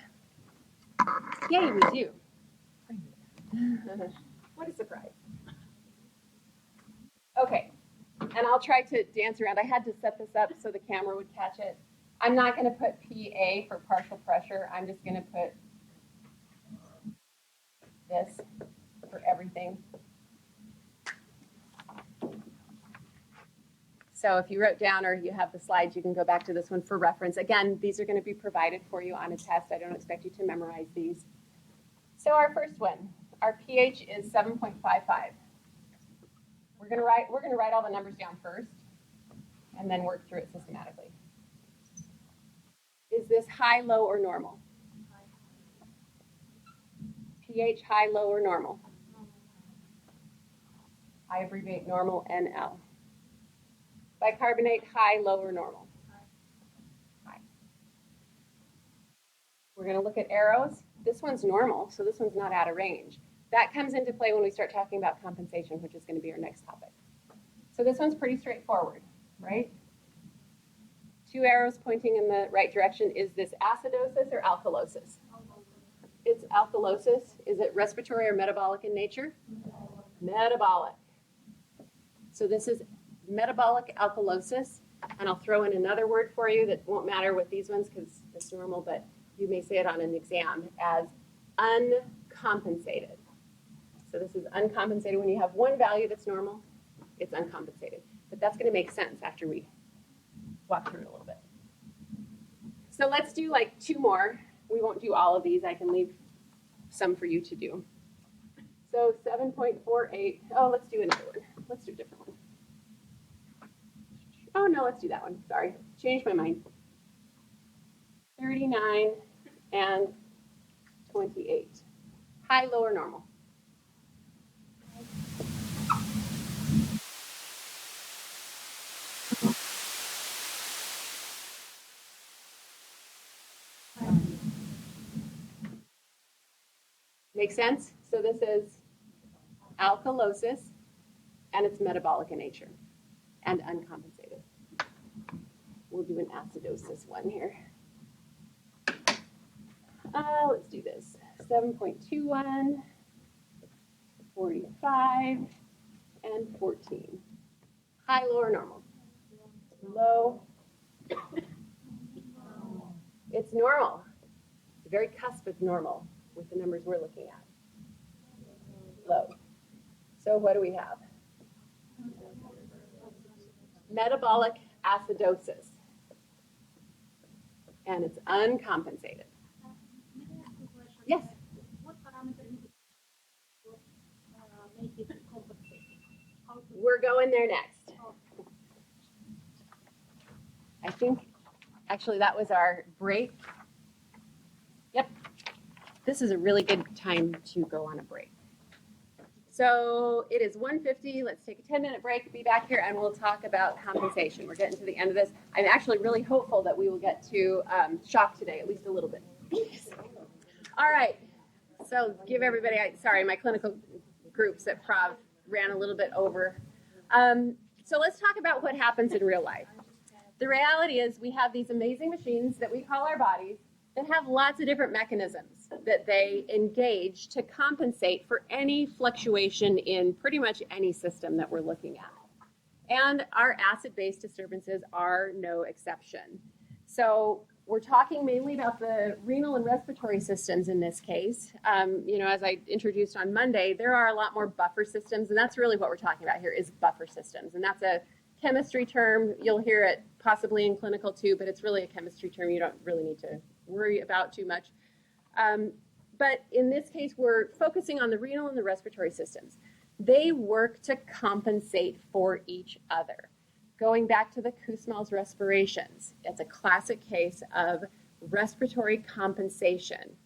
Yay, we do. What a surprise. Okay, and I'll try to dance around. I had to set this up so the camera would catch it. I'm not going to put PA for partial pressure. I'm just going to put this for everything. So if you wrote down or you have the slides, you can go back to this one for reference. Again, these are going to be provided for you on a test. I don't expect you to memorize these. So our first one, our pH is 7.55. We're going to write all the numbers down first and then work through it systematically. Is this high, low, or normal? pH high, low, or normal? I abbreviate normal NL. Bicarbonate high, low, or normal? High. We're going to look at arrows. This one's normal, so this one's not out of range. That comes into play when we start talking about compensation, which is going to be our next topic. So this one's pretty straightforward, right? Two arrows pointing in the right direction. Is this acidosis or alkalosis? It's alkalosis. Is it respiratory or metabolic in nature? Metabolic. So this is metabolic alkalosis, and I'll throw in another word for you that won't matter with these ones because it's normal, but you may say it on an exam as uncompensated. So this is uncompensated. When you have one value that's normal, it's uncompensated. But that's going to make sense after we walk through it a little bit. So let's do like 2 more. We won't do all of these. I can leave some for you to do. So 7.48. Oh, let's do another one. Let's do a different one. Oh, no, let's do that one. Sorry. Changed my mind. 39 and 28. High, low, or normal? Make sense? So this is alkalosis, and it's metabolic in nature and uncompensated. We'll do an acidosis one here. Let's do this. 7.21, 45, and 14. High, low, or normal? Low. It's normal. It's the very cusp of normal with the numbers we're looking at. Low. So what do we have? Metabolic acidosis. And it's uncompensated. Yes? What parameter make it compensate? We're going there next. I think, actually, that was our break. Yep. This is a really good time to go on a break. So it is 1:50. Let's take a 10-minute break, be back here, and we'll talk about compensation. We're getting to the end of this. I'm actually really hopeful that we will get to shock today, at least a little bit. All right. So give everybody, sorry, my clinical groups at Prov ran a little bit over. So let's talk about what happens in real life. The reality is we have these amazing machines that we call our bodies that have lots of different mechanisms that they engage to compensate for any fluctuation in pretty much any system that we're looking at. And our acid-base disturbances are no exception. So we're talking mainly about the renal and respiratory systems in this case. As I introduced on Monday, there are a lot more buffer systems, and that's really what we're talking about here is buffer systems. And that's a chemistry term. You'll hear it possibly in clinical too, but it's really a chemistry term you don't really need to worry about too much. But in this case, we're focusing on the renal and the respiratory systems. They work to compensate for each other. Going back to the Kussmaul's respirations, it's a classic case of respiratory compensation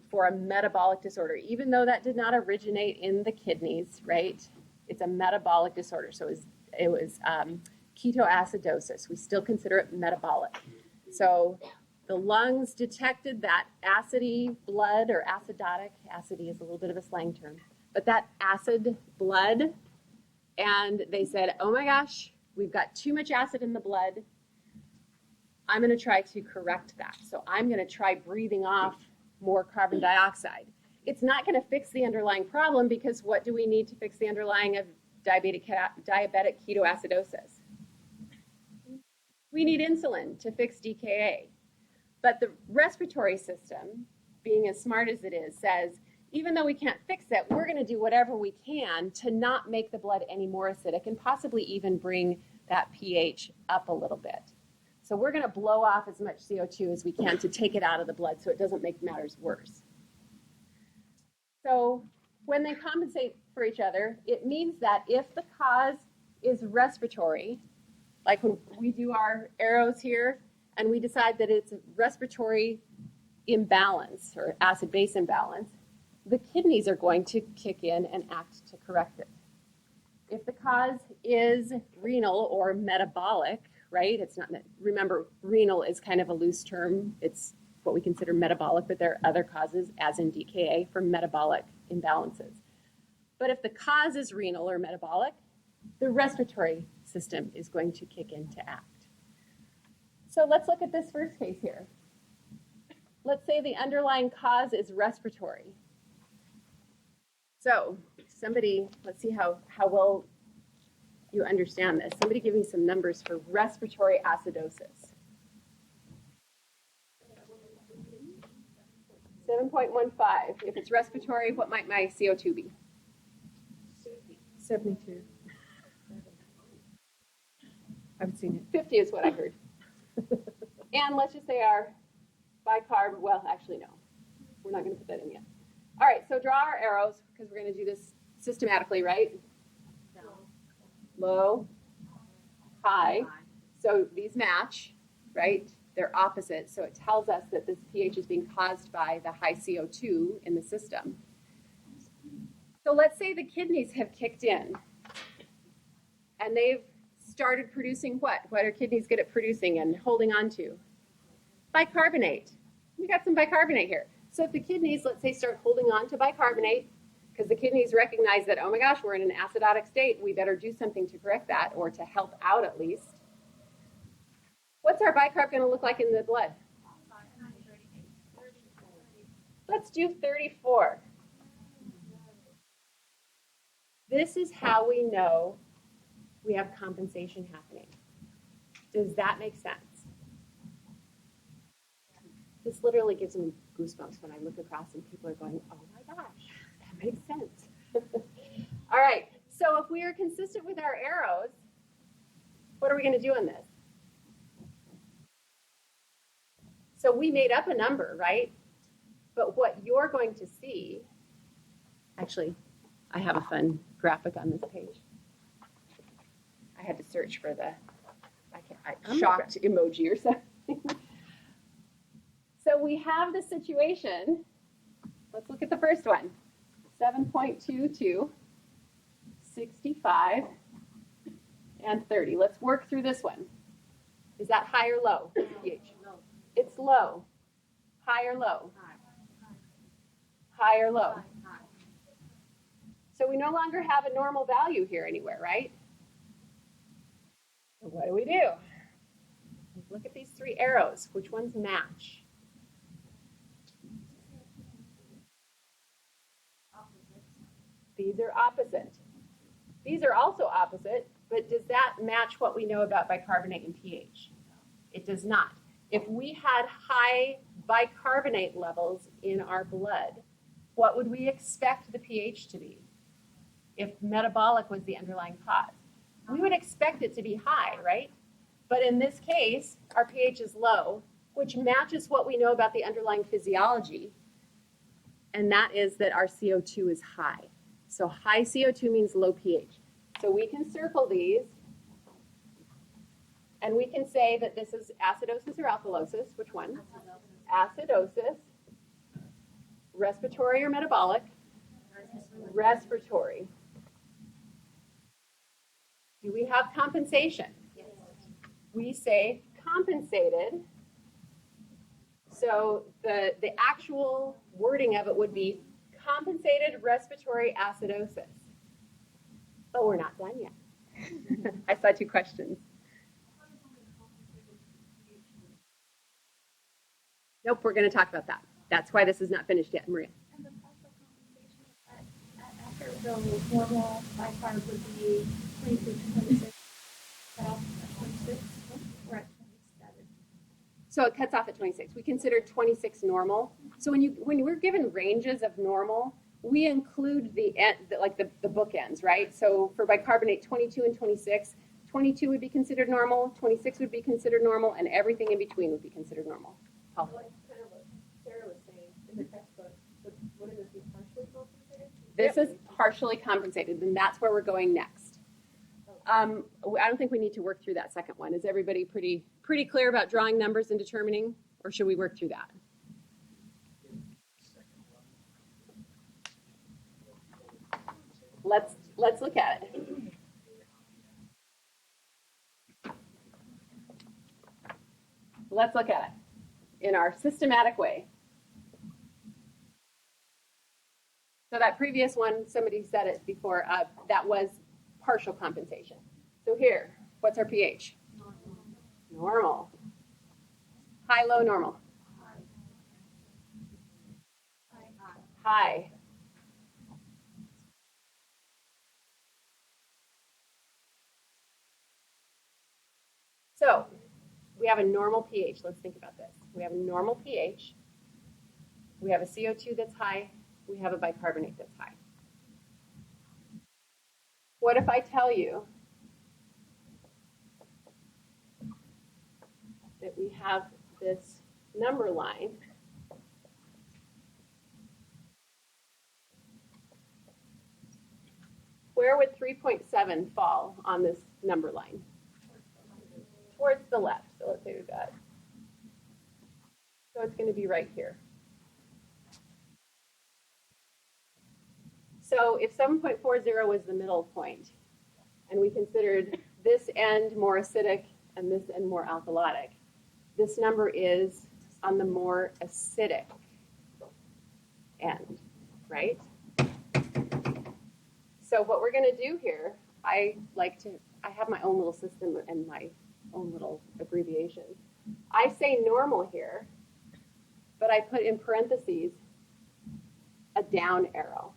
for a metabolic disorder, even though that did not originate in the kidneys, right? It's a metabolic disorder, so it was ketoacidosis. We still consider it metabolic. So the lungs detected that acidy blood, or acidotic, acidy is a little bit of a slang term, but that acid blood, and they said, oh my gosh, we've got too much acid in the blood. I'm going to try to correct that. So I'm going to try breathing off more carbon dioxide. It's not going to fix the underlying problem, because what do we need to fix the underlying of diabetic ketoacidosis? We need insulin to fix DKA. But the respiratory system, being as smart as it is, says, even though we can't fix it, we're going to do whatever we can to not make the blood any more acidic and possibly even bring that pH up a little bit. So we're going to blow off as much CO2 as we can to take it out of the blood so it doesn't make matters worse. So when they compensate for each other, it means that if the cause is respiratory, like when we do our arrows here, and we decide that it's a respiratory imbalance or acid-base imbalance, the kidneys are going to kick in and act to correct it. If the cause is renal or metabolic, right? It's not, remember, renal is kind of a loose term. It's what we consider metabolic, but there are other causes, as in DKA, for metabolic imbalances. But if the cause is renal or metabolic, the respiratory system is going to kick in to act. So let's look at this first case here. Let's say the underlying cause is respiratory. So somebody, let's see how well you understand this. Somebody give me some numbers for respiratory acidosis. 7.15. If it's respiratory, what might my CO2 be? 72. I've seen it. 50 is what I heard. And let's just say our bicarb, well, actually, no. We're not going to put that in yet. All right, so draw our arrows because we're going to do this systematically, right? Low, high. So these match, right? They're opposite. So it tells us that this pH is being caused by the high CO2 in the system. So let's say the kidneys have kicked in and they've started producing what? What are kidneys good at producing and holding on to? Bicarbonate. We got some bicarbonate here. So if the kidneys, let's say, start holding on to bicarbonate, because the kidneys recognize that, oh my gosh, we're in an acidotic state, we better do something to correct that or to help out at least. What's our bicarb going to look like in the blood? Let's do 34. This is how we know we have compensation happening. Does that make sense? This literally gives me goosebumps when I look across and people are going, oh my gosh, that makes sense. All right, so if we are consistent with our arrows, what are we going to do in this? So we made up a number, right? But what you're going to see, actually, I have a fun graphic on this page. I had to search for the shocked emoji or something. So we have the situation. Let's look at the first one. 7.22, 65, and 30. Let's work through this one. Is that high or low? pH? It's low. High or low? High or low? So we no longer have a normal value here anywhere, right? So what do? Look at these three arrows. Which ones match? These are opposite. These are also opposite, but does that match what we know about bicarbonate and pH? It does not. If we had high bicarbonate levels in our blood, what would we expect the pH to be? If metabolic was the underlying cause, we would expect it to be high, right? But in this case, our pH is low, which matches what we know about the underlying physiology, and that is that our CO2 is high. So high CO2 means low pH. So we can circle these, and we can say that this is acidosis or alkalosis. Which one? Acidosis. Respiratory or metabolic? Respiratory. Do we have compensation? Yes. We say compensated. So the actual wording of it would be compensated respiratory acidosis. But we're not done yet. I saw two questions. Nope, we're going to talk about that. That's why this is not finished yet, Maria. And the partial compensation after the normal bicarb would be 23 to 26, cut off at 26, or at 27. So it cuts off at 26. We consider 26 normal. So when we're given ranges of normal, we include the bookends, right? So for bicarbonate, 22 and 26, 22 would be considered normal, 26 would be considered normal, and everything in between would be considered normal. Like kind of what Sarah was saying in the textbook, wouldn't this be partially compensated? This is partially compensated, and that's where we're going next. I don't think we need to work through that second one. Is everybody pretty clear about drawing numbers and determining, or should we work through that? Let's look at it. Let's look at it in our systematic way. So that previous one, somebody said it before, that was partial compensation. So here, what's our pH? Normal. High, low, normal. High. So we have a normal pH. Let's think about this. We have a normal pH. We have a CO2 that's high. We have a bicarbonate that's high. What if I tell you that we have this number line where would 3.7 fall on this number line? Towards the left. So let's say we've got, so it's going to be right here. So if 7.40 was the middle point, and we considered this end more acidic and this end more alkalotic, this number is on the more acidic end, right? So what we're going to do here, I have my own little system and my own little abbreviation. I say normal here, but I put in parentheses a down arrow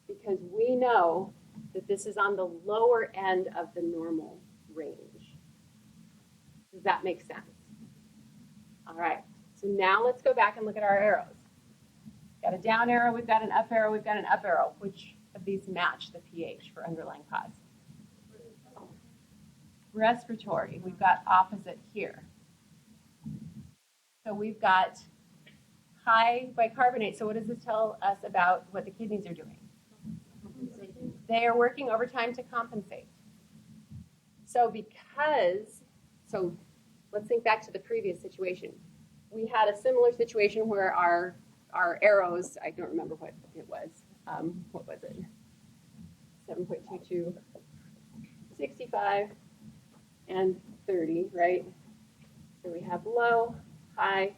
because we know that this is on the lower end of the normal range. Does that make sense? All right, so now let's go back and look at our arrows. Got a down arrow, we've got an up arrow, we've got an up arrow. Which of these match the pH for underlying cause? Respiratory, we've got opposite here. So we've got high bicarbonate. So what does this tell us about what the kidneys are doing? They are working overtime to compensate. So let's think back to the previous situation. We had a similar situation where our arrows, I don't remember what it was. What was it? 7.22, 65, and 30, right? So we have low, high,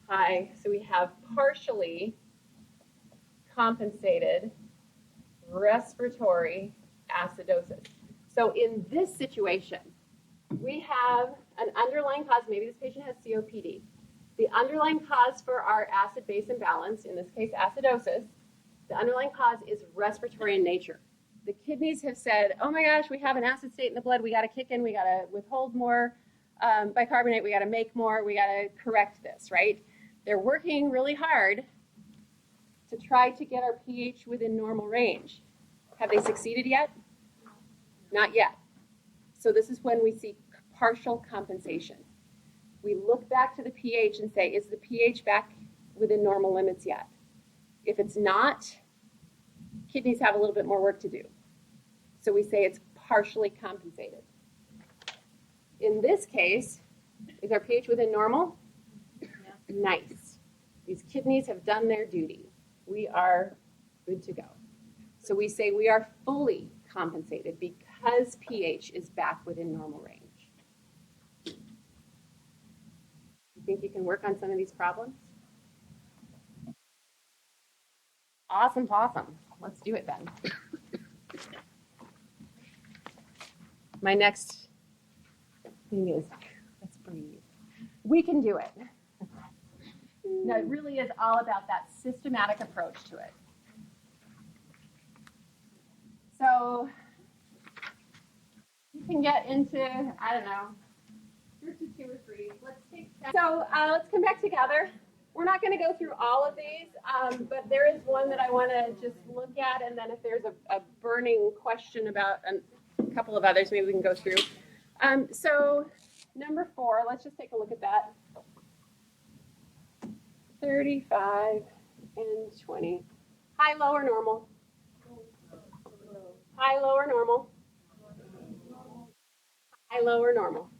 high. So we have partially compensated respiratory acidosis. So in this situation, we have an underlying cause. Maybe this patient has COPD. The underlying cause for our acid-base imbalance, in this case acidosis, the underlying cause is respiratory in nature. The kidneys have said, oh my gosh, we have an acid state in the blood. We got to kick in. We got to withhold more bicarbonate. We got to make more. We got to correct this, right? They're working really hard to try to get our pH within normal range. Have they succeeded yet? Not yet. So this is when we see partial compensation. We look back to the pH and say, is the pH back within normal limits yet? If it's not, kidneys have a little bit more work to do. So we say it's partially compensated. In this case, is our pH within normal? Yeah. Nice. These kidneys have done their duty. We are good to go. So we say we are fully compensated because pH is back within normal range. You think you can work on some of these problems? Awesome, awesome. Let's do it then. My next thing is, let's breathe. We can do it. No, it really is all about that systematic approach to it. So you can get into, I don't know, groups of 2 or 3. Let's come back together. We're not going to go through all of these, but there is one that I want to just look at, and then if there's a burning question about a couple of others, maybe we can go through. So number 4, let's just take a look at that. 35 and 20. High, low, or normal? High, low, or normal? High, low, or normal?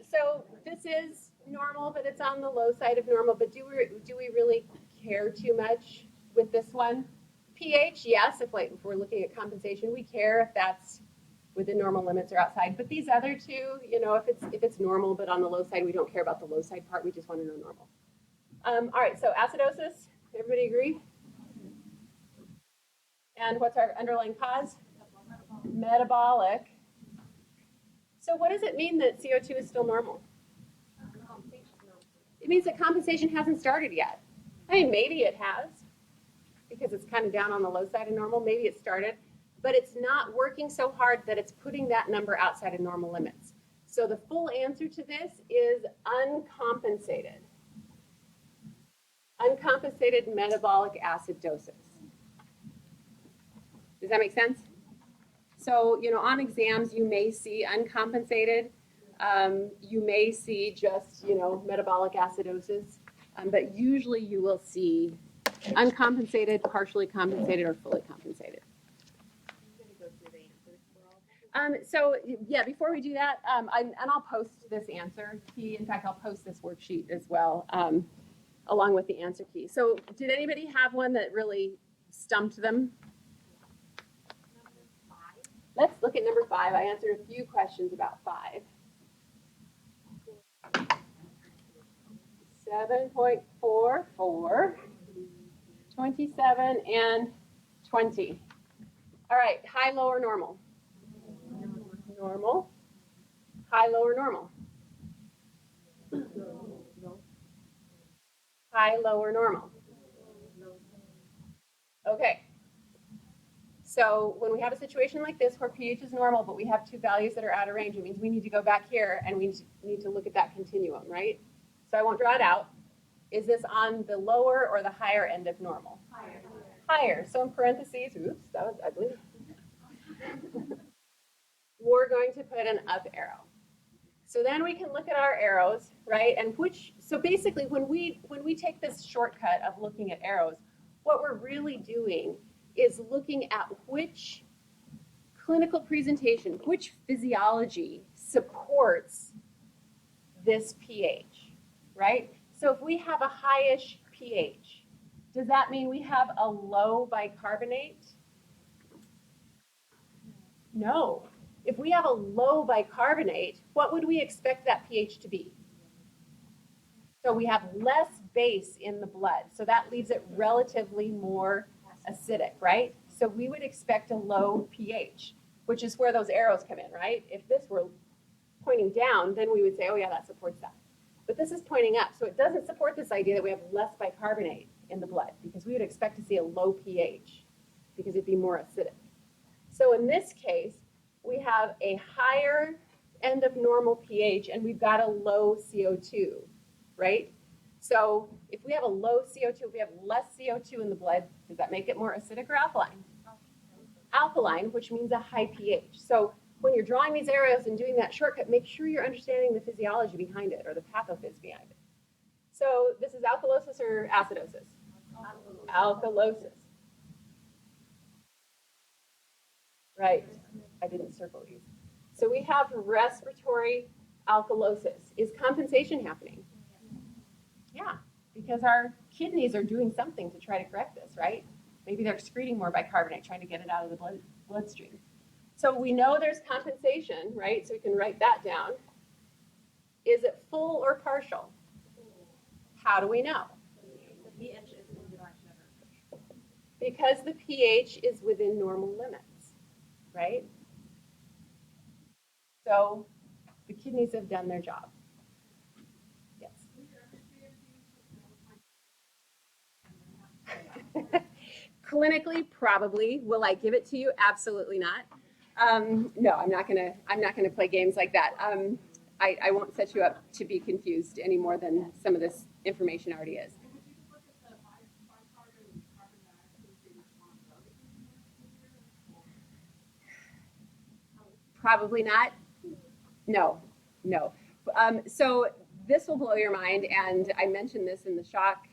So this is normal, but it's on the low side of normal. But do we really care too much with this one? pH, yes. If we're looking at compensation, we care if that's within normal limits or outside. But these other two, if it's normal but on the low side, we don't care about the low side part. We just want to know normal. All right. So acidosis. Everybody agree? And what's our underlying cause? Metabolic. So what does it mean that CO2 is still normal? It means that compensation hasn't started yet. I mean, maybe it has, because it's kind of down on the low side of normal. Maybe it started, but it's not working so hard that it's putting that number outside of normal limits. So the full answer to this is uncompensated. Uncompensated metabolic acidosis. Does that make sense? So, on exams, you may see uncompensated. You may see just, metabolic acidosis. But usually you will see uncompensated, partially compensated, or fully compensated. So yeah, before we do that, and I'll post this answer key. In fact, I'll post this worksheet as well, along with the answer key. So did anybody have one that really stumped them? Let's look at number 5. I answered a few questions about 5. 7.44, 27, and 20. All right, high, low, or normal? Normal. High, low, or normal? High, low, or normal? Okay. So when we have a situation like this where pH is normal, but we have 2 values that are out of range, it means we need to go back here and we need to look at that continuum, right? So I won't draw it out. Is this on the lower or the higher end of normal? Higher. Higher. So in parentheses, oops, that was ugly. We're going to put an up arrow. So then we can look at our arrows, right? And so basically when we take this shortcut of looking at arrows, what we're really doing is looking at which clinical presentation, which physiology supports this pH, right? So if we have a highish pH, does that mean we have a low bicarbonate? No. If we have a low bicarbonate, what would we expect that pH to be? So we have less base in the blood, so that leaves it relatively more acidic, right? So we would expect a low pH, which is where those arrows come in, right? If this were pointing down, then we would say, oh yeah, that supports that. But this is pointing up, so it doesn't support this idea that we have less bicarbonate in the blood, because we would expect to see a low pH, because it'd be more acidic. So in this case, we have a higher end of normal pH, and we've got a low CO2, right? So if we have a low CO2, if we have less CO2 in the blood, does that make it more acidic or alkaline? Alkaline, which means a high pH. So when you're drawing these arrows and doing that shortcut, make sure you're understanding the physiology behind it, or the pathophys behind it. So this is alkalosis or acidosis? Alkalosis. Right. I didn't circle these. So we have respiratory alkalosis. Is compensation happening? Yeah, because our kidneys are doing something to try to correct this, right? Maybe they're excreting more bicarbonate, trying to get it out of the bloodstream. So we know there's compensation, right? So we can write that down. Is it full or partial? How do we know? The pH is in the direction of our Because the pH is within normal limits, right? So the kidneys have done their job. Yes. Clinically, probably. Will I give it to you? Absolutely not. No, I'm not gonna play games like that. I won't set you up to be confused any more than some of this information already is. Probably not. No. So this will blow your mind, and I mentioned this in the shock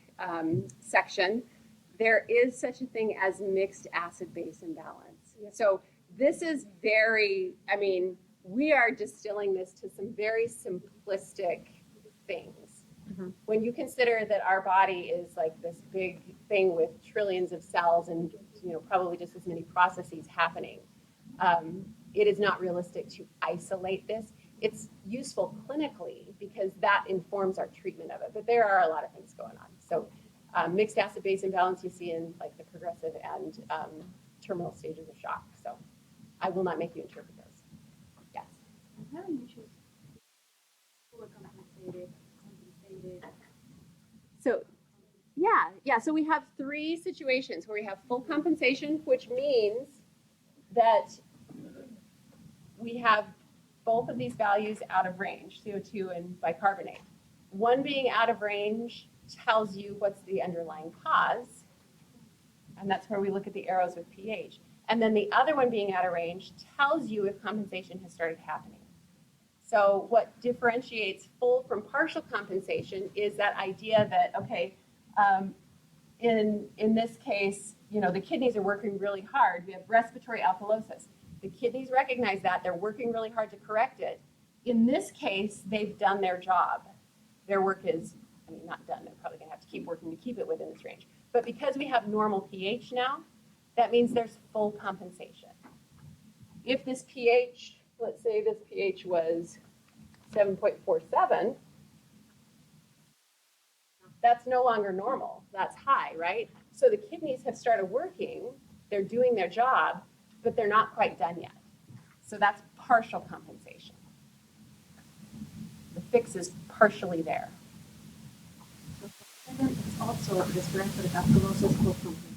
section. There is such a thing as mixed acid-base imbalance. Yep. So this is we are distilling this to some very simplistic things. Mm-hmm. When you consider that our body is like this big thing with trillions of cells and probably just as many processes happening, it is not realistic to isolate this. It's useful clinically because that informs our treatment of it, but there are a lot of things going on. So mixed acid-base imbalance you see in like the progressive and terminal stages of shock. So I will not make you interpret those. Yes? How do you choose full compensated? So yeah. So we have 3 situations where we have full compensation, which means that we have both of these values out of range, CO2 and bicarbonate. One being out of range tells you what's the underlying cause, and that's where we look at the arrows with pH. And then the other one being out of range tells you if compensation has started happening. So what differentiates full from partial compensation is that idea that, okay, in this case, you know, the kidneys are working really hard. We have respiratory alkalosis. The kidneys recognize that. They're working really hard to correct it. In this case, they've done their job. Their work is, I mean, not done. They're probably going to have to keep working to keep it within this range. But because we have normal pH now, that means there's full compensation. If this pH, let's say this pH was 7.47, that's no longer normal. That's high, right? So the kidneys have started working. They're doing their job, but they're not quite done yet. So that's partial compensation. The fix is partially there. And then it's also respiratory alkalosis full compensation.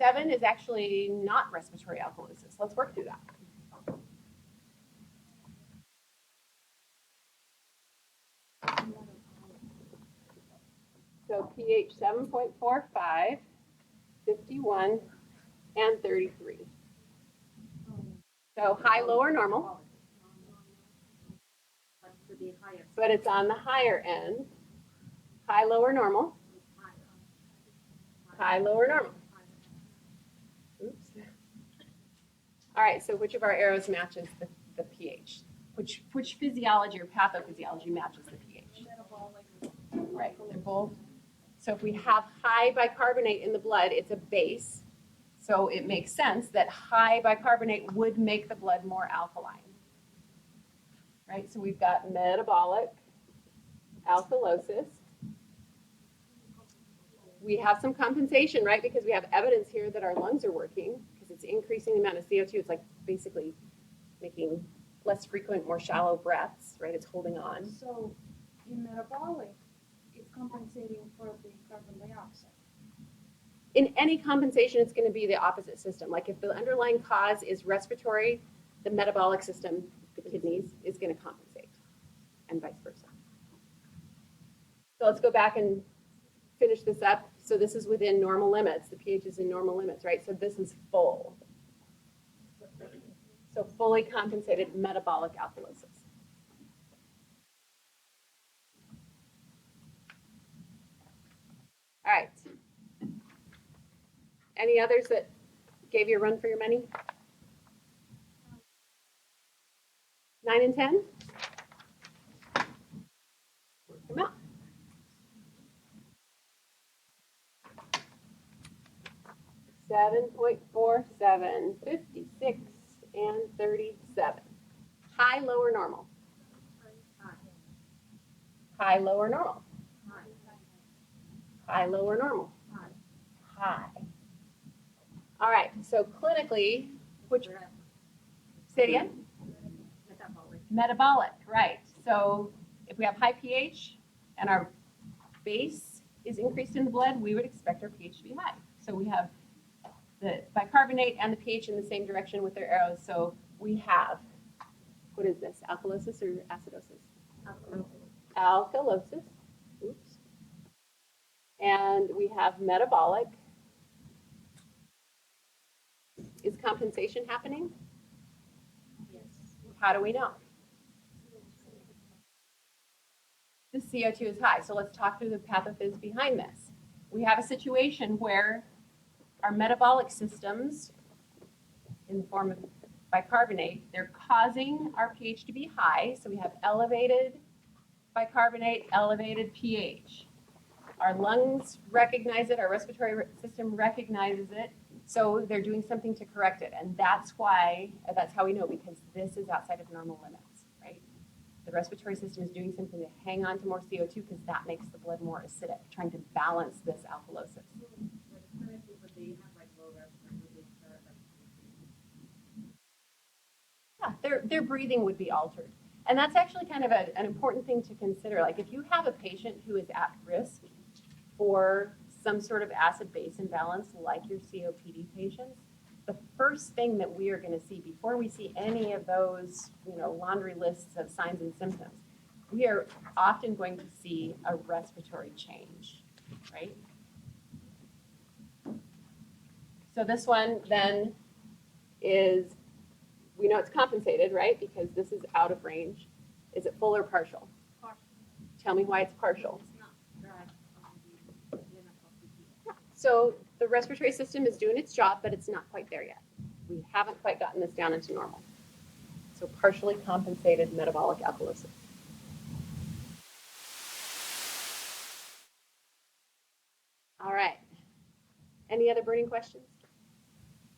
7 is actually not respiratory alkalosis. Let's work through that. So pH 7.45, 51, and 33. So high, low, or normal, To be higher. but it's on the higher end. High, low, or normal. High, low, or normal. Oops. All right, so which of our arrows matches the pH? Which physiology or pathophysiology matches the pH? Right, they're both. So if we have high bicarbonate in the blood, it's a base. So it makes sense that high bicarbonate would make the blood more alkaline. Right, so we've got metabolic alkalosis. We have some compensation, right, because we have evidence here that our lungs are working because it's increasing the amount of CO2. It's like basically making less frequent, more shallow breaths, right? It's holding on. So in metabolic, it's compensating for the carbon dioxide. In any compensation, it's going to be the opposite system. Like if the underlying cause is respiratory, the metabolic system, the kidneys, is going to compensate, and vice versa. So let's go back and finish this up. So this is within normal limits. The pH is in normal limits, right? So this is full. So fully compensated metabolic alkalosis. All right. Any others that gave you a run for your money? 9 and 10? Work them out. .47, 56, and 37. High, low, or normal? High, low, or normal? High, low, or normal? High. All right, so clinically, which, say it again? Metabolic, right. So if we have high pH and our base is increased in the blood, we would expect our pH to be high. So we have the bicarbonate and the pH in the same direction with their arrows. So we have, what is this, alkalosis or acidosis? Alkalosis. Oops. And we have metabolic. Is compensation happening? Yes. How do we know? The CO2 is high. So let's talk through the pathophys behind this. We have a situation where our metabolic systems, in the form of bicarbonate, they're causing our pH to be high. So we have elevated bicarbonate, elevated pH. Our lungs recognize it, our respiratory system recognizes it, so they're doing something to correct it. And that's how we know, because this is outside of normal limits, right? The respiratory system is doing something to hang on to more CO2 because that makes the blood more acidic, trying to balance this alkalosis. Yeah, their breathing would be altered. And that's actually kind of an important thing to consider. Like if you have a patient who is at risk for some sort of acid-base imbalance, like your COPD patients, the first thing that we are going to see before we see any of those, laundry lists of signs and symptoms. We are often going to see a respiratory change, right? So this one then is, we know it's compensated, right? Because this is out of range. Is it full or partial? Partial. Tell me why it's partial. It's not dry on the limit of the heat. So the respiratory system is doing its job, but it's not quite there yet. We haven't quite gotten this down into normal. So partially compensated metabolic alkalosis. All right. Any other burning questions?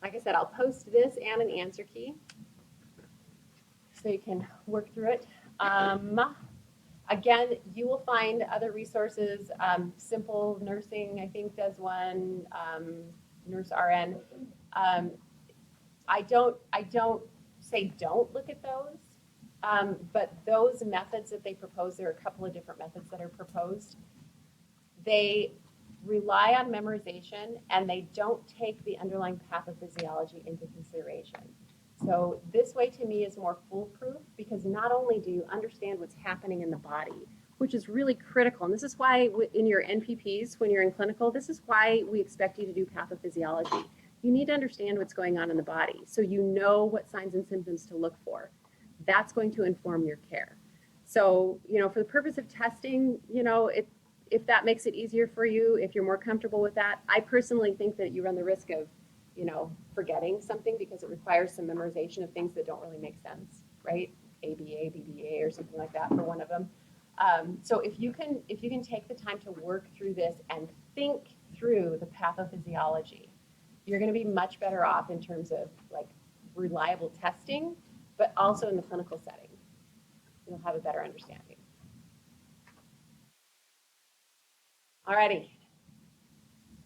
Like I said, I'll post this and an answer key so you can work through it. Again, you will find other resources. Simple Nursing, I think, does one. Nurse RN. I don't say don't look at those, but those methods that they propose, there are a couple of different methods that are proposed. They rely on memorization and they don't take the underlying pathophysiology into consideration. So this way to me is more foolproof because not only do you understand what's happening in the body, which is really critical, and this is why in your NPPs, when you're in clinical, this is why we expect you to do pathophysiology. You need to understand what's going on in the body so you know what signs and symptoms to look for. That's going to inform your care. So, for the purpose of testing, if that makes it easier for you, if you're more comfortable with that, I personally think that you run the risk of, forgetting something because it requires some memorization of things that don't really make sense, right? ABA, BBA, or something like that for one of them. So if you can take the time to work through this and think through the pathophysiology, you're going to be much better off in terms of reliable testing, but also in the clinical setting. You'll have a better understanding. Alrighty.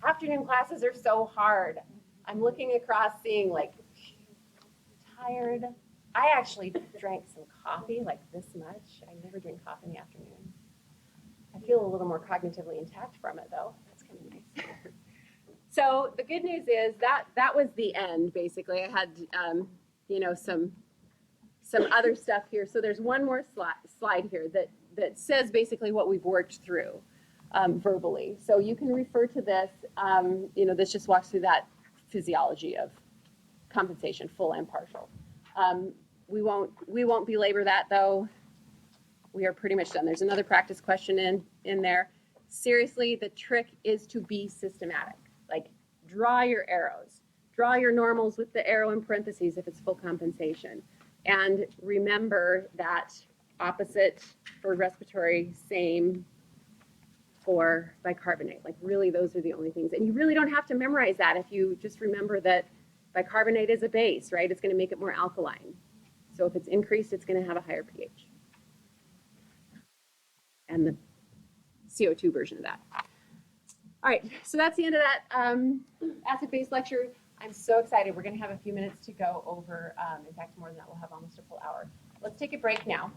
Afternoon classes are so hard. I'm looking across seeing tired. I actually drank some coffee this much. I never drink coffee in the afternoon. I feel a little more cognitively intact from it though. That's kind of nice. So the good news is that was the end basically. I had some other stuff here. So there's one more slide here that says basically what we've worked through verbally. So you can refer to this. This just walks through that physiology of compensation, full and partial. We won't belabor that though. We are pretty much done. There's another practice question in there. Seriously, the trick is to be systematic. Draw your arrows. Draw your normals with the arrow in parentheses if it's full compensation. And remember that opposite for respiratory, same for bicarbonate. Really, those are the only things. And you really don't have to memorize that if you just remember that bicarbonate is a base, right? It's going to make it more alkaline. So if it's increased, it's going to have a higher pH. And the CO2 version of that. All right, so that's the end of that acid-base lecture. I'm so excited. We're going to have a few minutes to go over. In fact, more than that, we'll have almost a full hour. Let's take a break now.